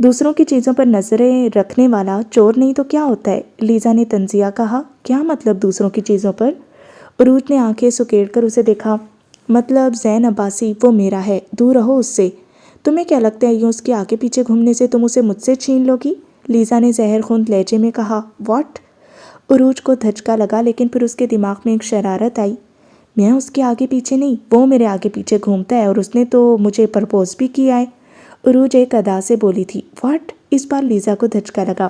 دوسروں کی چیزوں پر نظریں رکھنے والا چور نہیں تو کیا ہوتا ہے؟ لیزا نے طنزیہ کہا۔ کیا مطلب دوسروں کی چیزوں پر؟ عروج نے آنکھیں سکیڑ کر اسے دیکھا۔ مطلب زین عباسی وہ میرا ہے، دور رہو اس سے۔ تمہیں کیا لگتا ہے یوں اس کے آگے پیچھے گھومنے سے تم اسے مجھ سے چھین لو گی؟ لیزا نے زہر خوند لہجے میں کہا۔ واٹ؟ عروج کو دھچکا لگا لیکن پھر اس کے دماغ میں ایک شرارت آئی۔ میں اس کے آگے پیچھے نہیں، وہ میرے آگے پیچھے گھومتا ہے اور اس نے تو مجھے پرپوز بھی کیا ہے۔ عروج ایک ادا سے بولی تھی۔ واٹ؟ اس بار لیزا کو دھچکا لگا۔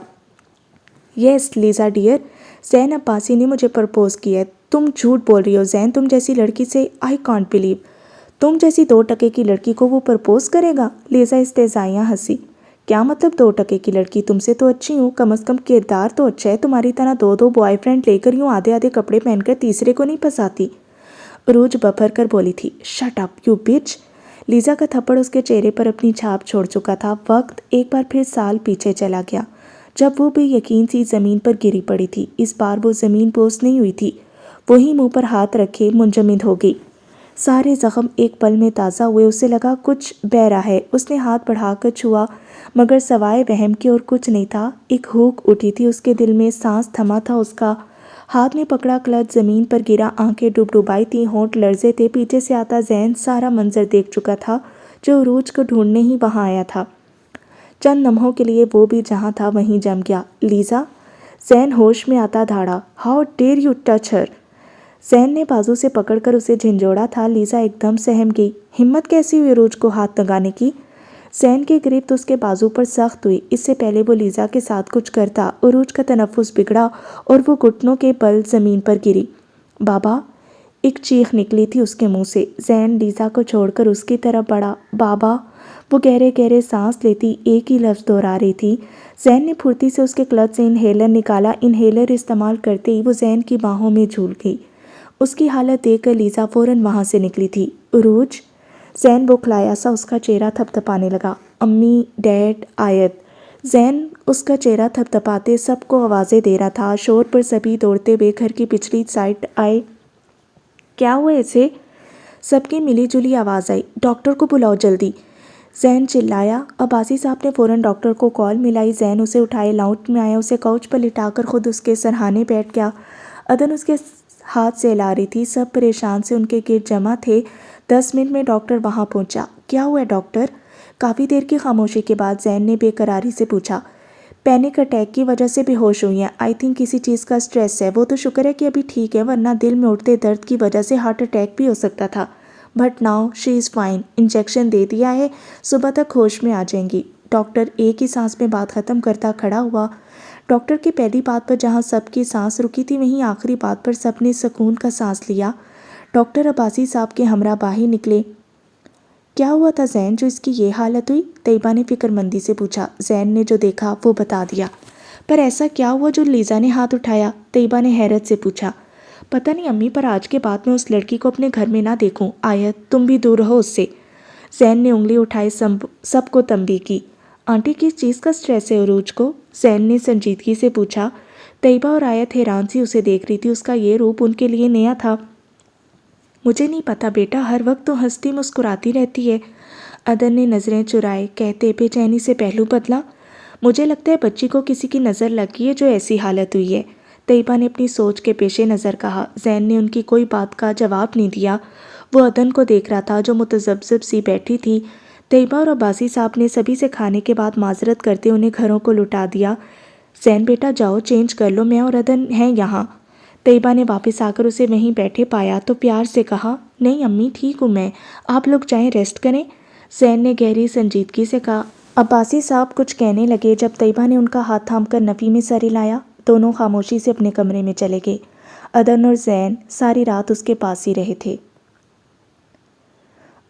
یس لیزا ڈیئر، زین عباسی نے مجھے پرپوز کیا ہے۔ تم جھوٹ بول رہی ہو زین، تم جیسی لڑکی سے آئی کانٹ بلیو، تم جیسی 2 ٹکے کی لڑکی کو وہ پرپوز کرے گا؟ لیزا استہزائیاں ہنسی۔ کیا مطلب 2 ٹکے کی لڑکی؟ تم سے تو اچھی ہوں، کم از کم کردار تو اچھا ہے، تمہاری طرح 2 بوائے فرینڈ لے کر یوں آدھے آدھے کپڑے پہن کر تیسرے کو نہیں پھنساتی۔ عروج ببھر کر بولی تھی۔ شٹ اپ یو بچ۔ لیزا کا تھپڑ اس کے چہرے پر اپنی چھاپ چھوڑ چکا تھا۔ وقت ایک بار پھر سال پیچھے چلا گیا جب وہ بے یقین سی زمین پر گری پڑی تھی۔ اس بار وہ زمین بوس نہیں ہوئی تھی، وہی منہ پر ہاتھ رکھے منجمد ہو گئی۔ سارے زخم ایک پل میں تازہ ہوئے، اسے لگا کچھ بہہ رہا ہے۔ اس نے ہاتھ بڑھا کر چھوا مگر سوائے وہم کے اور کچھ نہیں تھا۔ ایک ہونک اٹھی تھی اس کے دل میں، سانس تھما تھا اس کا۔ ہاتھ میں پکڑا کلچ زمین پر گرا، آنکھیں ڈبڈبائی تھیں، ہونٹ لرزے تھے۔ پیچھے سے آتا ذہن سارا منظر دیکھ چکا تھا جو عروج کو ڈھونڈنے ہی وہاں آیا تھا۔ چند لمحوں کے لیے وہ بھی جہاں تھا وہیں جم گیا۔ لیزا؟ زین ہوش میں آتا دھاڑا۔ ہاؤ ڈیئر یو ٹچ ہر؟ زین نے بازو سے پکڑ کر اسے جھنجھوڑا تھا۔ لیزا ایک دم سہم گئی۔ ہمت کیسی ہوئی عروج کو ہاتھ لگانے کی؟ زین کی گرفت اس کے بازو پر سخت ہوئی۔ اس سے پہلے وہ لیزا کے ساتھ کچھ کرتا، عروج کا تنفس بگڑا اور وہ گھٹنوں کے بل زمین پر گری۔ بابا! ایک چیخ نکلی تھی اس کے منہ سے۔ زین لیزا کو چھوڑ کر اس کی طرف بڑھا۔ بابا! وہ گہرے گہرے سانس لیتی ایک ہی لفظ دہرا رہی تھی۔ زین نے پھرتی سے اس کے کلچ سے انہیلر نکالا۔ انہیلر استعمال کرتے ہی وہ زین کی باہوں میں جھول گئی۔ اس کی حالت دیکھ کر لیزا فوراً وہاں سے نکلی تھی۔ عروج؟ زین بوکھلایا سا اس کا چہرہ تھپ تھپانے لگا۔ امی، ڈیڈ، آیت۔ زین اس کا چہرہ تھپ تھپاتے سب کو آوازیں دے رہا تھا۔ شور پر سبھی دوڑتے ہوئے گھر کی پچھلی سائڈ آئے۔ کیا ہوا اسے؟ سب کی ملی جلی آواز آئی۔ ڈاکٹر کو بلاؤ جلدی، زین چلایا۔ عباسی صاحب نے فوراً ڈاکٹر کو کال ملائی۔ زین اسے اٹھائے لاؤنج میں آیا، اسے کوچ پر لٹا کر خود اس کے سرہانے بیٹھ گیا۔ عدن اس کے ہاتھ سے ہلا رہی تھی، سب پریشان سے ان کے گرد جمع تھے۔ 10 منٹ میں ڈاکٹر وہاں پہنچا۔ کیا ہوا ڈاکٹر؟ کافی دیر کی خاموشی کے بعد زین نے بے قراری سے پوچھا۔ پینک اٹیک کی وجہ سے بے ہوش ہوئی ہیں، آئی تھنک کسی چیز کا سٹریس ہے۔ وہ تو شکر ہے کہ ابھی ٹھیک ہے، ورنہ دل میں اٹھتے درد کی وجہ سے ہارٹ اٹیک بھی ہو سکتا تھا۔ But now she is fine, injection دے دیا ہے، صبح تک ہوش میں آ جائیں گی۔ ڈاکٹر ایک ہی سانس میں بات ختم کرتا کھڑا ہوا۔ ڈاکٹر کی پہلی بات پر جہاں سب کی سانس رکی تھی وہیں آخری بات پر سب نے سکون کا سانس لیا۔ ڈاکٹر عباسی صاحب کے ہمراہ باہر نکلے۔ کیا ہوا تھا زین جو اس کی یہ حالت ہوئی؟ طیبہ نے فکر مندی سے پوچھا۔ زین نے جو دیکھا وہ بتا دیا۔ پر ایسا کیا ہوا جو لیزا نے ہاتھ اٹھایا؟ طیبہ نے حیرت سے پوچھا۔ پتہ نہیں امی، پر آج کے بعد میں اس لڑکی کو اپنے گھر میں نہ دیکھوں۔ آیت تم بھی دور رہو اس سے۔ زین نے انگلی اٹھائے سب کو تنبیہ کی۔ آنٹی کس چیز کا سٹریس ہے عروج کو؟ زین نے سنجیدگی سے پوچھا۔ طیبہ اور آیت حیران سی اسے دیکھ رہی تھی، اس کا یہ روپ ان کے لیے نیا تھا۔ مجھے نہیں پتا بیٹا، ہر وقت تو ہنستی مسکراتی رہتی ہے۔ عدن نے نظریں چرائے کہتے بے چینی سے پہلو بدلا۔ مجھے لگتا ہے بچی کو کسی کی نظر لگ گئی ہے جو ایسی حالت ہوئی ہے، طیبہ نے اپنی سوچ کے پیش نظر کہا۔ زین نے ان کی کوئی بات کا جواب نہیں دیا، وہ عدن کو دیکھ رہا تھا جو متذبذب سی بیٹھی تھی۔ طیبہ اور عباسی صاحب نے سبھی سے کھانے کے بعد معذرت کرتے انہیں گھروں کو لٹا دیا۔ زین بیٹا جاؤ چینج کر لو، میں اور عدن ہیں یہاں۔ طیبہ نے واپس آ کر اسے وہیں بیٹھے پایا تو پیار سے کہا۔ نہیں امی ٹھیک ہوں میں، آپ لوگ جائیں ریسٹ کریں۔ زین نے گہری سنجیدگی سے کہا۔ عباسی صاحب کچھ کہنے لگے جب طیبہ نے ان کا ہاتھ تھام کر نفی میں سر ہلایا۔ دونوں خاموشی سے اپنے کمرے میں چلے گئے۔ عدن اور زین ساری رات اس کے پاس ہی رہے تھے۔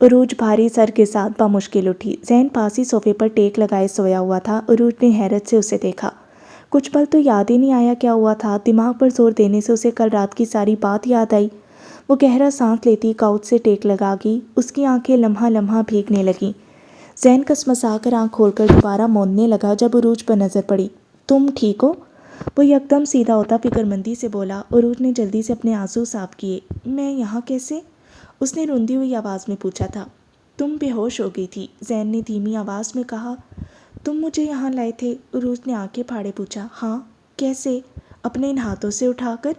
عروج بھاری سر کے ساتھ بمشکل اٹھی۔ زین پاس ہی صوفے پر ٹیک لگائے سویا ہوا تھا۔ عروج نے حیرت سے اسے دیکھا۔ کچھ پل تو یاد ہی نہیں آیا کیا ہوا تھا۔ دماغ پر زور دینے سے اسے کل رات کی ساری بات یاد آئی۔ وہ گہرا سانس لیتی کاؤچ سے ٹیک لگا گئی۔ اس کی آنکھیں لمحہ لمحہ بھیگنے لگیں۔ زین کسمسا کر آنکھ کھول کر دوبارہ موندنے لگا جب عروج پر نظر پڑی۔ تم ٹھیک ہو؟ وہ یکدم سیدھا ہوتا فکر مندی سے بولا۔ عروج نے جلدی سے اپنے آنسو صاف کیے۔ میں یہاں کیسے؟ اس نے روندی ہوئی آواز میں پوچھا تھا۔ تم بے ہوش ہو گئی تھی، زین نے دھیمی آواز میں کہا۔ تم مجھے یہاں لائے تھے؟ عروج نے آنکھیں پھاڑے پوچھا۔ ہاں۔ کیسے؟ اپنے ان ہاتھوں سے اٹھا کر؟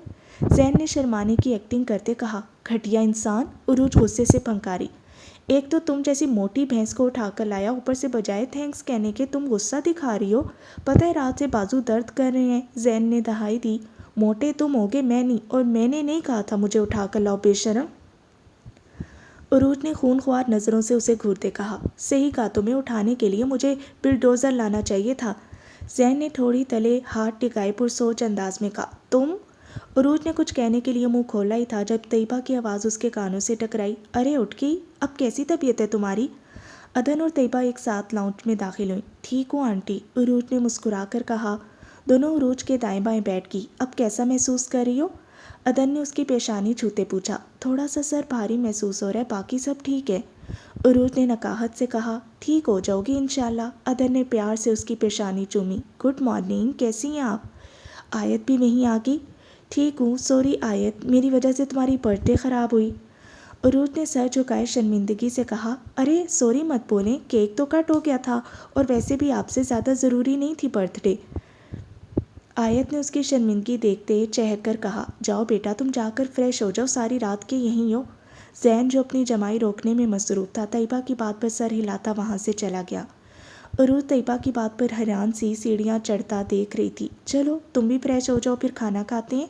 زین نے شرمانے کی ایکٹنگ کرتے کہا۔ گھٹیا انسان! عروج غصے سے پھنکاری۔ ایک تو تم جیسی موٹی بھینس کو اٹھا کر لایا، اوپر سے بجائے تھینکس کہنے کے تم غصہ دکھا رہی ہو۔ پتہ ہے رات سے بازو درد کر رہے ہیں۔ زین نے دہائی دی۔ موٹے تم ہوگے، میں نہیں، اور میں نے نہیں کہا تھا مجھے اٹھا کر لاؤ بے شرم۔ عروج نے خون خوار نظروں سے اسے گھورتے کہا۔ صحیح کہا، تمہیں اٹھانے کے لیے مجھے بلڈوزر لانا چاہیے تھا۔ زین نے تھوڑی تلے ہاتھ ٹکائے پرسوچ انداز میں کہا۔ تم؟ عروج نے کچھ کہنے کے لیے منہ کھولا ہی تھا جب طیبہ کی آواز اس کے کانوں سے ٹکرائی۔ ارے اٹھ گئی؟ اب کیسی طبیعت ہے تمہاری؟ ادن اور طیبہ ایک ساتھ لاؤنج میں داخل ہوئیں۔ ٹھیک ہوں آنٹی، عروج نے مسکرا کر کہا۔ دونوں عروج کے دائیں بائیں بیٹھ گئی۔ اب کیسا محسوس کر رہی ہو؟ ادن نے اس کی پیشانی چھوتے پوچھا۔ تھوڑا سا سر بھاری محسوس ہو رہا ہے، باقی سب ٹھیک ہے، عروج نے نقاہت سے کہا۔ ٹھیک ہو جاؤ گی انشاءاللہ۔ ادن نے پیار سے اس کی پیشانی چومی۔ گڈ مارننگ، کیسی ہیں آپ؟ آیت بھی وہیں آ گئی۔ ٹھیک ہوں، سوری آیت، میری وجہ سے تمہاری برتھ ڈے خراب ہوئی۔ عروج نے سر جھکائے شرمندگی سے کہا۔ ارے سوری مت بولیں، کیک تو کٹ ہو گیا تھا، اور ویسے بھی آپ سے زیادہ ضروری نہیں تھی برتھ ڈے۔ آیت نے اس کی شرمندگی دیکھتے چہک کر کہا۔ جاؤ بیٹا، تم جا کر فریش ہو جاؤ، ساری رات کے یہیں ہو۔ زین جو اپنی جمائی روکنے میں مصروف تھا، طیبہ کی بات پر سر ہلاتا وہاں سے چلا گیا۔ عروج طیبہ کی بات پر حیران سی سیڑھیاں چڑھتا دیکھ رہی تھی۔ چلو تم بھی فریش ہو جاؤ، پھر کھانا کھاتے ہیں۔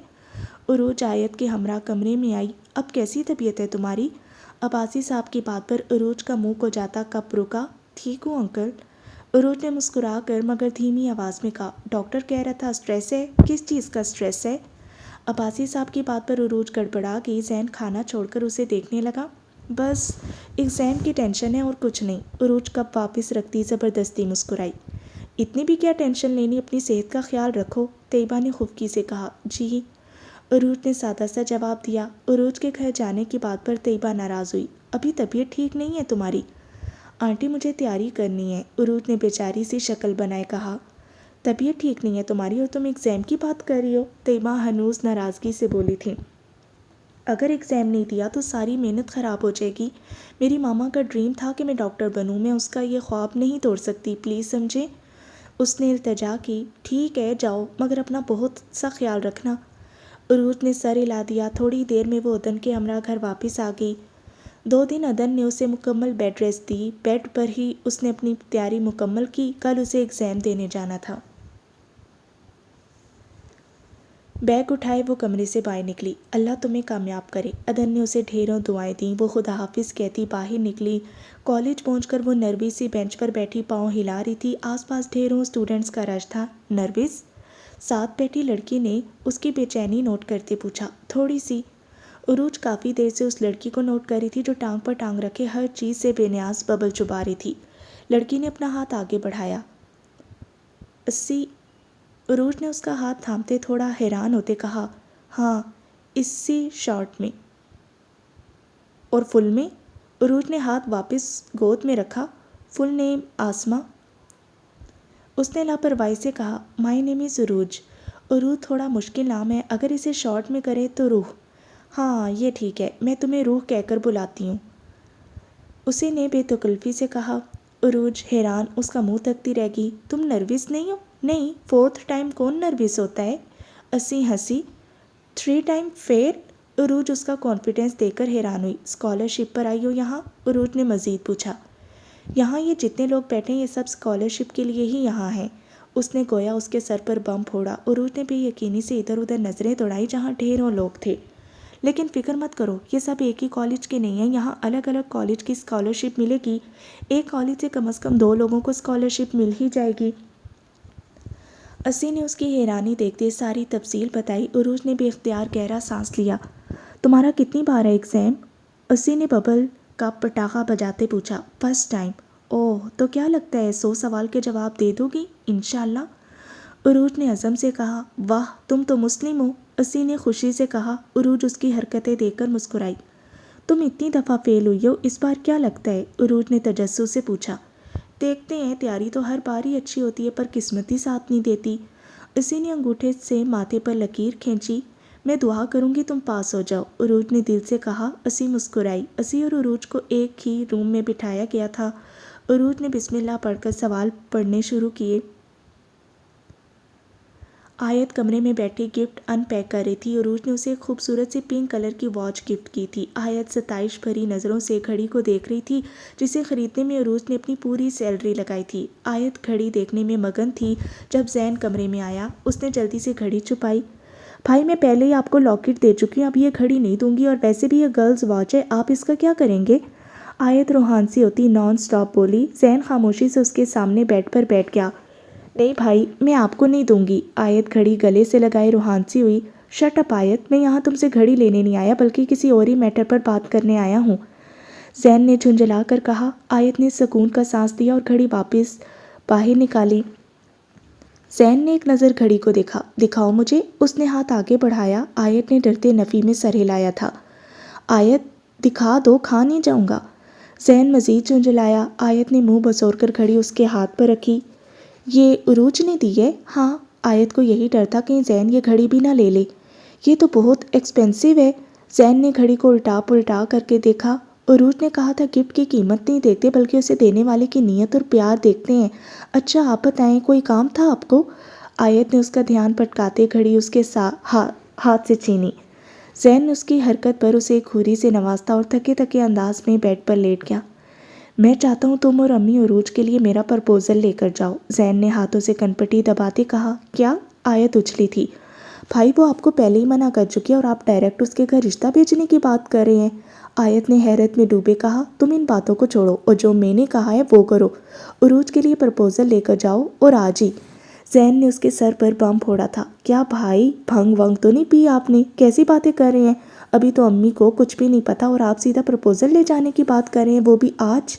عروج آیت کے ہمراہ کمرے میں آئی۔ اب کیسی طبیعت ہے تمہاری؟ عباسی صاحب کی بات پر عروج کا منہ کو جاتا کپ رکا۔ ٹھیک ہوں انکل، عروج نے مسکرا کر مگر دھیمی آواز میں کہا۔ ڈاکٹر کہہ رہا تھا سٹریس ہے؟ کس چیز کا سٹریس ہے؟ عباسی صاحب کی بات پر عروج گڑبڑا گئی۔ زین کھانا چھوڑ کر اسے دیکھنے لگا۔ بس ایگزام کی ٹینشن ہے اور کچھ نہیں، عروج کپ واپس رکھتی زبردستی مسکرائی۔ اتنی بھی کیا ٹینشن لینی، اپنی صحت کا خیال رکھو، طیبہ نے خفگی سے کہا۔ جی، عروج نے سادہ سا جواب دیا۔ عروج کے گھر جانے کی بات پر طیبہ ناراض ہوئی۔ ابھی طبیعت ٹھیک نہیں ہے تمہاری؟ آنٹی مجھے تیاری کرنی ہے، عروج نے بیچاری سی شکل بنائے کہا۔ طبیعت ٹھیک نہیں ہے تمہاری اور تم ایگزام کی بات کر رہی ہو، طیبہ ہنوز ناراضگی سے بولی تھی۔ اگر ایگزام نہیں دیا تو ساری محنت خراب ہو جائے گی۔ میری ماما کا ڈریم تھا کہ میں ڈاکٹر بنوں، میں اس کا یہ خواب نہیں توڑ سکتی، پلیز سمجھیں۔ اس نے التجا کی۔ ٹھیک ہے جاؤ، مگر اپنا بہت سا خیال رکھنا۔ عروج نے سر ہلا دیا۔ تھوڑی دیر میں وہ ادن کے ہمراہ گھر واپس آ گئی۔ 2 دن ادن نے اسے مکمل بیڈ ریسٹ دی۔ بیڈ پر ہی اس نے اپنی تیاری مکمل کی، کل اسے ایگزام دینے جانا تھا۔ بیگ اٹھائے وہ کمرے سے باہر نکلی۔ اللہ تمہیں کامیاب کرے، ادن نے اسے ڈھیروں دعائیں دیں۔ وہ خدا حافظ کہتی باہر نکلی۔ کالج پہنچ کر وہ نروس سی بینچ پر بیٹھی پاؤں ہلا رہی تھی۔ آس پاس ڈھیروں اسٹوڈنٹس کا رش تھا۔ نروس؟ ساتھ بیٹھی لڑکی نے اس کی بے چینی نوٹ کرتے پوچھا۔ تھوڑی سی، عروج کافی دیر سے اس لڑکی کو نوٹ کر رہی تھی جو ٹانگ پر ٹانگ رکھے ہر چیز سے بے نیاز ببل چبا رہی تھی۔ لڑکی نے اپنا ہاتھ آگے بڑھایا۔ 80، عروج نے اس کا ہاتھ تھامتے تھوڑا حیران ہوتے کہا۔ ہاں 80 شارٹ میں۔ اور فل میں؟ عروج نے ہاتھ واپس گود میں رکھا۔ فل نیم آسمہ، اس نے لاپرواہی سے کہا۔ مائی نیم از عروج۔ عروج تھوڑا مشکل نام ہے، اگر اسے شارٹ میں کرے تو روح۔ ہاں یہ ٹھیک ہے، میں تمہیں روح کہہ کر بلاتی ہوں، اسے نے بے تکلفی سے کہا۔ عروج حیران اس کا منہ تکتی رہ گئی۔ تم نروس نہیں ہو؟ نہیں، 4تھ ٹائم کون نروس ہوتا ہے؟ اسی ہنسی۔ 3 ٹائم فیل؟ عروج اس کا کانفیڈنس دیکھ کر حیران ہوئی۔ اسکالرشپ پر آئی ہو یہاں؟ عروج نے مزید پوچھا۔ یہاں یہ جتنے لوگ بیٹھے ہیں یہ سب اسکالرشپ کے لیے ہی یہاں ہیں، اس نے گویا اس کے سر پر بم پھوڑا۔ عروج نے بے یقینی سے ادھر ادھر نظریں دوڑائی جہاں ڈھیروں لوگ تھے۔ لیکن فکر مت کرو، یہ سب ایک ہی کالج کے نہیں ہیں، یہاں الگ الگ کالج کی اسکالرشپ ملے گی، ایک کالج سے کم از کم 2 لوگوں کو اسکالرشپ مل ہی جائے گی۔ اسی نے اس کی حیرانی دیکھتے ساری تفصیل بتائی۔ عروج نے بے اختیار گہرا سانس لیا۔ تمہارا کتنی بار ہے ایگزام؟ اسی نے ببل کا پٹاخہ بجاتے پوچھا۔ 1st time. اوہ، تو کیا لگتا ہے 100 سوال کے جواب دے دو گی؟ انشاءاللہ، عروج نے عزم سے کہا۔ واہ، تم تو مسلم ہو، اسی نے خوشی سے کہا۔ عروج اس کی حرکتیں دیکھ کر مسکرائی۔ تم اتنی دفعہ فیل ہوئی ہو، اس بار کیا لگتا ہے؟ عروج نے تجسس سے پوچھا۔ دیکھتے ہیں، تیاری تو ہر بار ہی اچھی ہوتی ہے پر قسمت ہی ساتھ نہیں دیتی۔ اسی نے انگوٹھے سے ماتھے پر لکیر کھینچی۔ میں دعا کروں گی تم پاس ہو جاؤ، عروج نے دل سے کہا۔ اسی مسکرائی۔ اسی اور عروج کو ایک ہی روم میں بٹھایا گیا تھا۔ عروج نے بسم اللہ پڑھ کر سوال پڑھنے شروع کیے۔ آیت کمرے میں بیٹھی گفٹ ان پیک کر رہی تھی۔ عروج نے اسے ایک خوبصورت سی پنک کلر کی واچ گفٹ کی تھی۔ آیت ستائش بھری نظروں سے گھڑی کو دیکھ رہی تھی جسے خریدنے میں عروج نے اپنی پوری سیلری لگائی تھی۔ آیت گھڑی دیکھنے میں مگن تھی۔ جب زین کمرے میں آیا اس نے جلدی سے گھڑی چھپائی۔ بھائی میں پہلے ہی آپ کو لاکٹ دے چکی ہوں، اب یہ گھڑی نہیں دوں گی، اور ویسے بھی یہ گرلز واچ ہے، آپ اس کا کیا کریں گے؟ آیت روحان سی ہوتی نان سٹاپ بولی۔ زین خاموشی سے اس کے سامنے بیڈ پر بیٹھ گیا۔ نہیں بھائی میں آپ کو نہیں دوں گی۔ آیت گھڑی گلے سے لگائے روحان سی ہوئی۔ شٹ اپ آیت، میں یہاں تم سے گھڑی لینے نہیں آیا بلکہ کسی اور ہی میٹر پر بات کرنے آیا ہوں، زین نے جھنجھلا کر کہا۔ آیت نے سکون کا سانس دیا اور گھڑی واپس باہر نکالی۔ زین نے ایک نظر گھڑی کو دیکھا۔ دکھاؤ مجھے، اس نے ہاتھ آگے بڑھایا۔ آیت نے ڈرتے نفی میں سر ہلایا تھا۔ آیت دکھا دو، کھا نہیں جاؤں گا۔ زین مزید جھنجھلایا۔ آیت نے منہ بسور کر گھڑی اس کے ہاتھ پر رکھی۔ یہ عروج نے دی ہے؟ ہاں۔ آیت کو یہی ڈر تھا کہیں زین یہ گھڑی بھی نہ لے لے۔ یہ تو بہت ایکسپینسو ہے۔ زین نے گھڑی کو الٹا پلٹا کر کے دیکھا۔ عروج نے کہا تھا گفٹ کی قیمت نہیں دیکھتے بلکہ اسے دینے والے کی نیت اور پیار دیکھتے ہیں۔ اچھا آپ بتائیں کوئی کام تھا آپ کو؟ آیت نے اس کا دھیان بھٹکاتے گھڑی اس کے ہاتھ سے چھینی۔ زین نے اس کی حرکت پر اسے ایک گھوری سے نوازتا اور تھکے تھکے انداز میں بیڈ پر لیٹ گیا۔ میں چاہتا ہوں تم اور امی عروج کے لیے میرا پرپوزل لے کر جاؤ، زین نے ہاتھوں سے کنپٹی دباتے کہا۔ کیا؟ آیت اچھلی تھی۔ بھائی وہ آپ کو پہلے ہی منع کر چکی ہے اور آپ ڈائریکٹ اس کے گھر رشتہ بھیجنے کی بات کر رہے ہیں۔ آیت نے حیرت میں ڈوبے کہا۔ تم ان باتوں کو چھوڑو اور جو میں نے کہا ہے وہ کرو، عروج کے لیے پرپوزل لے کر جاؤ اور آج ہی۔ زین نے اس کے سر پر بم پھوڑا تھا۔ کیا بھائی بھنگ ونگ تو نہیں پی آپ نے؟ کیسی باتیں کر رہے ہیں؟ ابھی تو امی کو کچھ بھی نہیں پتا اور آپ سیدھا پرپوزل لے جانے کی بات کر رہے ہیں، وہ بھی آج؟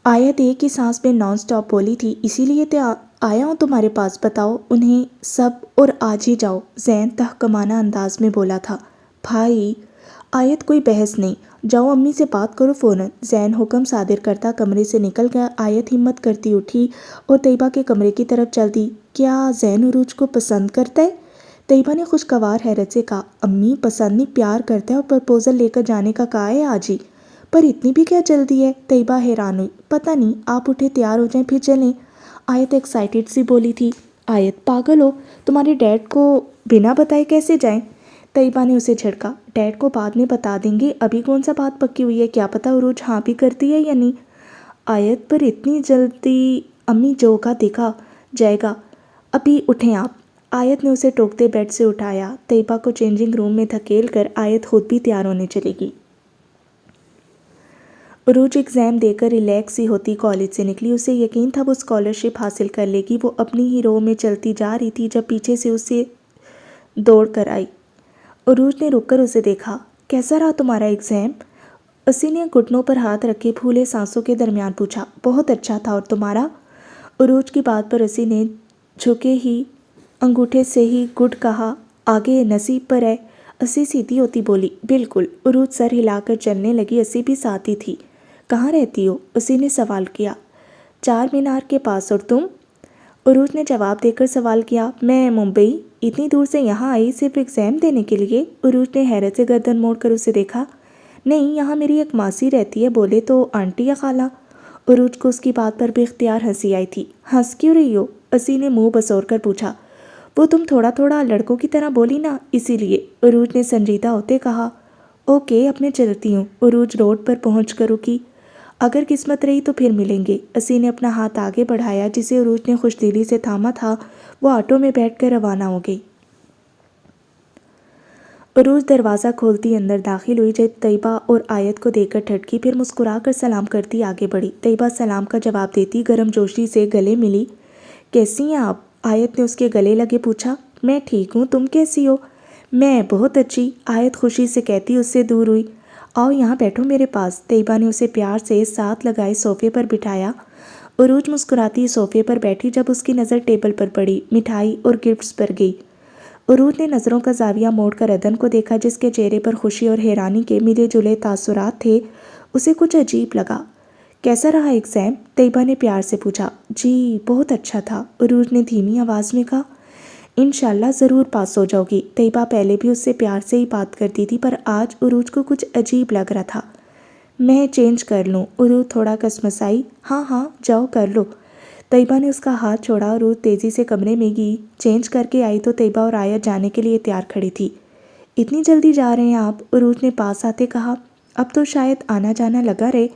آیت ایک ہی سانس میں نان سٹاپ بولی تھی۔ اسی لیے تو آیا ہوں تمہارے پاس، بتاؤ انہیں سب اور آج ہی جاؤ، زین تحکمانہ انداز میں بولا تھا۔ بھائی آیت کوئی بحث نہیں، جاؤ امی سے بات کرو فوراً، زین حکم صادر کرتا کمرے سے نکل گیا۔ آیت ہمت کرتی اٹھی اور طیبہ کے کمرے کی طرف چل دی۔ کیا زین عروج کو پسند کرتا ہے؟ طیبہ نے خوشگوار حیرت سے کہا۔ امی پسند نہیں پیار کرتا ہے اور پرپوزل لے کر جانے کا کہا ہے آج ہی۔ پر اتنی بھی کیا جلدی ہے؟ طیبہ حیران ہوئی۔ پتہ نہیں، آپ اٹھے تیار ہو جائیں پھر چلیں، آیت ایکسائٹڈ سی بولی تھی۔ آیت پاگل ہو، تمہارے ڈیڈ کو بنا بتائے کیسے جائیں؟ طیبہ نے اسے جھڑکا۔ ڈیڈ کو بعد میں بتا دیں گے، ابھی کون سا بات پکی ہوئی ہے، کیا پتہ عروج ہاں بھی کرتی ہے یا نہیں۔ آیت پر اتنی جلدی؟ امی جو کا دیکھا جائے گا، ابھی اٹھیں آپ۔ آیت نے اسے ٹوکتے بیڈ سے اٹھایا۔ طیبہ کو چینجنگ روم میں دھکیل کر آیت خود بھی تیار ہونے چلے گی۔ عروج ایگزام دے کر ریلیکس ہی ہوتی کالج سے نکلی۔ اسے یقین تھا وہ اسکالرشپ حاصل کر لے گی۔ وہ اپنی ہی رو میں چلتی جا رہی تھی جب پیچھے سے اسے دوڑ کر آئی۔ عروج نے رک کر اسے دیکھا۔ کیسا رہا تمہارا ایگزام؟ اسی نے گھٹنوں پر ہاتھ رکھے پھولے سانسوں کے درمیان پوچھا۔ بہت اچھا تھا، اور تمہارا؟ عروج کی بات پر اسی نے جھکے ہی انگوٹھے سے ہی گڈ کہا۔ آگے نصیب پر ہے، اسی سیدھی ہوتی بولی۔ بالکل۔ عروج سر ہلا کر چلنے لگی۔ اسی بھی ساتھ ہی تھی۔ کہاں رہتی ہو؟ اسی نے سوال کیا۔ چار مینار کے پاس، اور تم؟ عروج نے جواب دے کر سوال کیا۔ میں ممبئی، اتنی دور سے یہاں آئی صرف ایگزام دینے کے لیے؟ عروج نے حیرت سے گردن موڑ کر اسے دیکھا۔ نہیں، یہاں میری ایک ماسی رہتی ہے۔ بولے تو آنٹی یا خالہ؟ عروج کو اس کی بات پر بھی اختیار ہنسی آئی تھی۔ ہنس کیوں رہی ہو؟ اسی نے منہ بسور کر پوچھا۔ وہ تم تھوڑا تھوڑا لڑکوں کی طرح بولی نا، اسی لیے، عروج نے سنجیدہ ہوتے کہا۔ اوکے اب میں چلتی ہوں۔ عروج روڈ پر پہنچ کر رکی۔ اگر قسمت رہی تو پھر ملیں گے۔ اسی نے اپنا ہاتھ آگے بڑھایا جسے عروج نے خوش دلی سے تھاما تھا۔ وہ آٹو میں بیٹھ کر روانہ ہو گئی۔ عروج دروازہ کھولتی اندر داخل ہوئی جب طیبہ اور آیت کو دیکھ کر ٹھٹکی، پھر مسکرا کر سلام کرتی آگے بڑھی۔ طیبہ سلام کا جواب دیتی گرم جوشی سے گلے ملی۔ کیسی ہیں آپ؟ آیت نے اس کے گلے لگے پوچھا۔ میں ٹھیک ہوں، تم کیسی ہو؟ میں بہت اچھی، آیت خوشی سے کہتی اس سے دور ہوئی۔ آؤ یہاں بیٹھو میرے پاس۔ طیبہ نے اسے پیار سے ساتھ لگائے صوفے پر بٹھایا۔ عروج مسکراتی صوفے پر بیٹھی جب اس کی نظر ٹیبل پر پڑی، مٹھائی اور گفٹس پر گئی۔ عروج نے نظروں کا زاویہ موڑ کر عدن کو دیکھا جس کے چہرے پر خوشی اور حیرانی کے ملے جلے تاثرات تھے۔ اسے کچھ عجیب لگا۔ کیسا رہا ایگزام؟ طیبہ نے پیار سے پوچھا۔ جی بہت اچھا تھا، عروج نے دھیمی آواز میں کہا۔ انشاءاللہ ضرور پاس ہو جاؤ گی۔ طیبہ پہلے بھی اس سے پیار سے ہی بات کرتی تھی پر آج عروج کو کچھ عجیب لگ رہا تھا۔ میں چینج کر لوں؟ عروج تھوڑا کسمسائی۔ ہاں ہاں جاؤ کر لو۔ طیبہ نے اس کا ہاتھ چھوڑا اور عروج تیزی سے کمرے میں گئی۔ چینج کر کے آئی تو طیبہ اور آیت جانے کے لیے تیار کھڑی تھی۔ اتنی جلدی جا رہے ہیں آپ؟ عروج نے پاس آتے کہا۔ اب تو شاید آنا جانا لگا رہے۔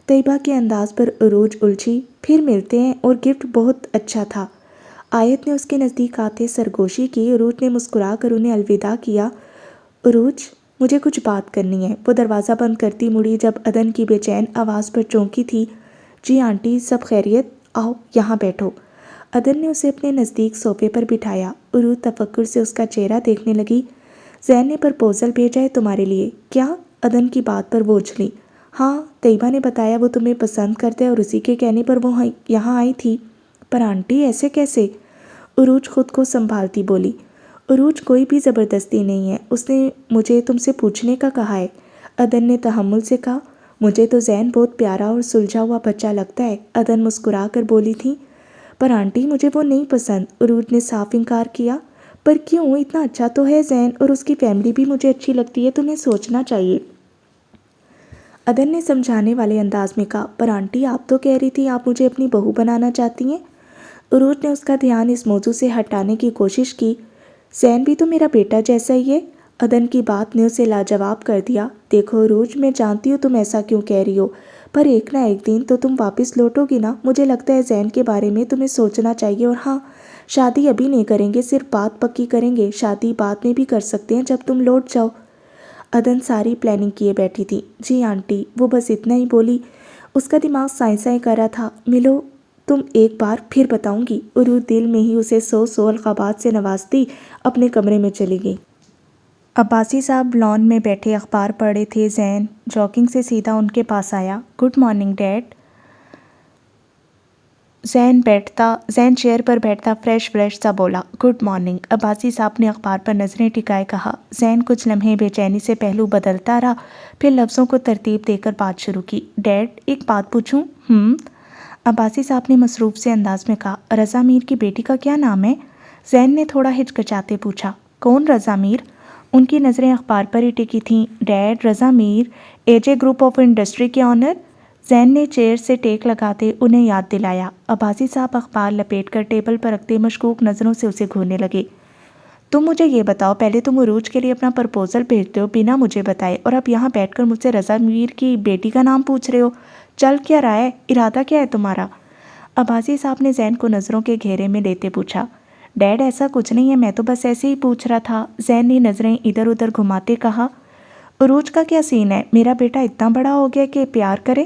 طیبہ کے انداز پر عروج الجھی۔ پھر ملتے ہیں، اور گفٹ بہت اچھا تھا۔ آیت نے اس کے نزدیک آتے سرگوشی کی۔ عروج نے مسکرا کر انہیں الوداع کیا۔ عروج مجھے کچھ بات کرنی ہے۔ وہ دروازہ بند کرتی مڑی جب عدن کی بے چین آواز پر چونکی تھی۔ جی آنٹی، سب خیریت؟ آؤ یہاں بیٹھو۔ عدن نے اسے اپنے نزدیک صوفے پر بٹھایا۔ عروج تفکر سے اس کا چہرہ دیکھنے لگی۔ زین نے پرپوزل بھیجا ہے تمہارے لیے؟ کیا؟ عدن کی بات پر وہ اچھلی۔ ہاں، طیبہ نے بتایا وہ تمہیں پسند کرتے اور اسی کے کہنے پر وہ یہاں آئی تھی۔ پر آنٹی ایسے کیسے؟ عروج خود کو سنبھالتی بولی۔ عروج کوئی بھی زبردستی نہیں ہے، اس نے مجھے تم سے پوچھنے کا کہا ہے۔ عدن نے تحمل سے کہا۔ مجھے تو زین بہت پیارا اور سلجھا ہوا بچہ لگتا ہے، عدن مسکرا کر بولی تھی۔ پر آنٹی مجھے وہ نہیں پسند، عروج نے صاف انکار کیا۔ پر کیوں؟ اتنا اچھا تو ہے زین، اور اس کی فیملی بھی مجھے اچھی لگتی ہے، تمہیں سوچنا چاہیے۔ عدن نے سمجھانے والے انداز میں کہا۔ پر آنٹی آپ تو کہہ رہی تھی آپ مجھے اپنی بہو بنانا چاہتی ہیں۔ عروج نے اس کا دھیان اس موضوع سے ہٹانے کی کوشش کی۔ زین بھی تو میرا بیٹا جیسا ہی ہے۔ عدن کی بات نے اسے لاجواب کر دیا۔ دیکھو عروج، میں جانتی ہوں تم ایسا کیوں کہہ رہی ہو، پر ایک نہ ایک دن تو تم واپس لوٹو گی نا۔ مجھے لگتا ہے زین کے بارے میں تمہیں سوچنا چاہیے، اور ہاں، شادی ابھی نہیں کریں گے، صرف بات پکی کریں گے، شادی بعد میں بھی کر سکتے ہیں جب تم لوٹ جاؤ۔ عدن ساری پلاننگ کیے بیٹھی تھی۔ جی آنٹی، وہ بس اتنا ہی بولی۔ اس کا دماغ سائیں سائیں کر رہا تھا۔ ملو تم ایک بار پھر بتاؤں گی۔ عروج دل میں ہی اسے سو القابات سے نوازتی اپنے کمرے میں چلی گئی۔ عباسی صاحب لان میں بیٹھے اخبار پڑھ رہے تھے۔ زین جاگنگ سے سیدھا ان کے پاس آیا۔ Good morning dad. Zain chair پر بیٹھتا فریش سا بولا۔ Good morning. عباسی صاحب نے اخبار پر نظریں ٹکائے کہا۔ زین کچھ لمحے بے چینی سے پہلو بدلتا رہا، پھر لفظوں کو ترتیب دے کر بات شروع کی۔ ڈیڈ ایک بات پوچھوں؟ عباسی صاحب نے مصروف سے انداز میں کہا۔ رضا میر کی بیٹی کا کیا نام ہے؟ زین نے تھوڑا ہچکچاتے پوچھا۔ کون رضا میر؟ ان کی نظریں اخبار پر ہی ٹکی تھیں۔ Dad, Raza Mir AJ group of industry کے آنر۔ زین نے چیئر سے ٹیک لگاتے انہیں یاد دلایا۔ عباسی صاحب اخبار لپیٹ کر ٹیبل پر رکھتے مشکوک نظروں سے اسے گھورنے لگے۔ تم مجھے یہ بتاؤ، پہلے تم عروج کے لیے اپنا پرپوزل بھیجتے ہو بنا مجھے بتائے، اور اب یہاں بیٹھ کر مجھ سے رضا میر کی بیٹی کا نام پوچھ رہے ہو؟ چل کیا رہا ہے؟ ارادہ کیا ہے تمہارا؟ عباسی صاحب نے زین کو نظروں کے گھیرے میں لیتے پوچھا۔ ڈیڈ ایسا کچھ نہیں ہے، میں تو بس ایسے ہی پوچھ رہا تھا۔ زین نے نظریں ادھر ادھر گھماتے کہا۔ عروج کا کیا سین ہے؟ میرا بیٹا اتنا بڑا ہو گیا کہ پیار کرے؟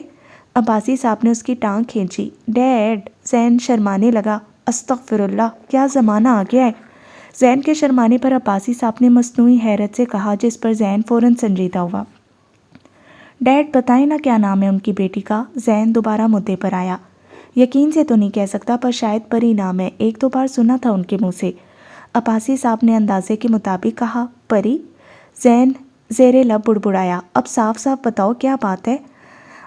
عباسی صاحب نے اس کی ٹانگ کھینچی۔ ڈیڈ، زین شرمانے لگا۔ استغفر اللہ، کیا زمانہ آ گیا ہے؟ زین کے شرمانے پر عباسی صاحب نے مصنوعی حیرت سے کہا، جس پر زین فوراً سنجیدہ ہوا۔ ڈیڈ بتائیں نا کیا نام ہے ان کی بیٹی کا؟ زین دوبارہ مدعے پر آیا۔ یقین سے تو نہیں کہہ سکتا، پر شاید پری نام ہے، ایک دو بار سنا تھا ان کے منہ سے۔ عباسی صاحب نے اندازے کے مطابق کہا۔ پری؟ زین زیر لب بڑبڑایا۔ اب صاف صاف بتاؤ کیا بات ہے؟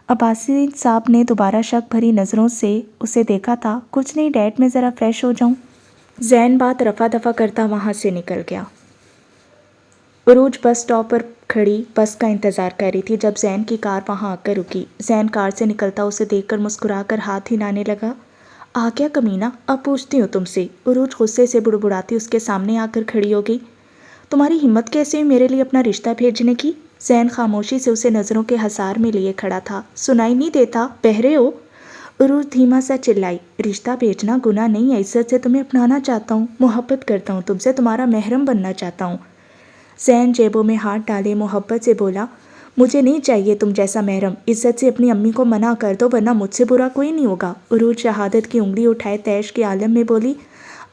عباسی صاحب نے دوبارہ شک بھری نظروں سے اسے دیکھا تھا۔ کچھ نہیں ڈیڈ، میں ذرا فریش ہو جاؤں۔ زین بات رفع دفع کرتا وہاں سے نکل گیا۔ عروج بس اسٹاپ پر کھڑی بس کا انتظار کر رہی تھی جب زین کی کار وہاں آ کر رکی۔ زین کار سے نکلتا اسے دیکھ کر مسکرا کر ہاتھ ہلانے لگا۔ آ گیا کمینہ، اب پوچھتی ہوں تم سے۔ عروج غصے سے بڑبڑاتی اس کے سامنے آ کر کھڑی ہو گئی۔ تمہاری ہمت کیسے ہوئی میرے لیے اپنا رشتہ بھیجنے کی؟ زین خاموشی سے اسے نظروں کے حصار میں لیے کھڑا تھا۔ سنائی نہیں دیتا؟ بہرے ہو؟ عروج دھیما سا چلائی۔ رشتہ بھیجنا گناہ نہیں ہے، عزت سے تمہیں اپنانا چاہتا ہوں، محبت کرتا ہوں تم سے، تمہارا محرم بننا چاہتا ہوں۔ زین جیبوں میں ہاتھ ڈالے محبت سے بولا۔ مجھے نہیں چاہیے تم جیسا محرم، عزت سے اپنی امی کو منع کر دو ورنہ مجھ سے برا کوئی نہیں ہوگا۔ عروج شہادت کی انگلی اٹھائے تیش کے عالم میں بولی۔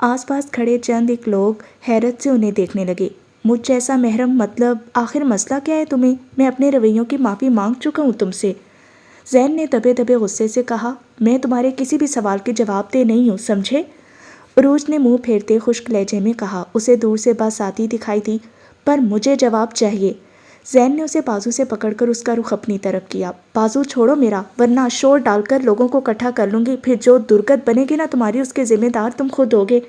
آس پاس کھڑے چند ایک لوگ حیرت سے انہیں دیکھنے لگے۔ مجھ جیسا محرم مطلب؟ آخر مسئلہ کیا ہے تمہیں؟ میں اپنے رویوں کی معافی مانگ چکا ہوں تم سے۔ زین نے دبے دبے غصے سے کہا۔ میں تمہارے کسی بھی سوال کے جواب دہ نہیں ہوں، سمجھے؟ عروج نے منہ پھیرتے خشک لہجے میں کہا۔ اسے دور سے بات آتی دکھائی دی۔ پر مجھے جواب چاہیے۔ زین نے اسے بازو سے پکڑ کر اس کا رخ اپنی طرف کیا۔ بازو چھوڑو میرا، ورنہ شور ڈال کر لوگوں کو اکٹھا کر لوں گی، پھر جو درگت بنے گی نا تمہاری، اس کے ذمہ دار تم خود ہوگے۔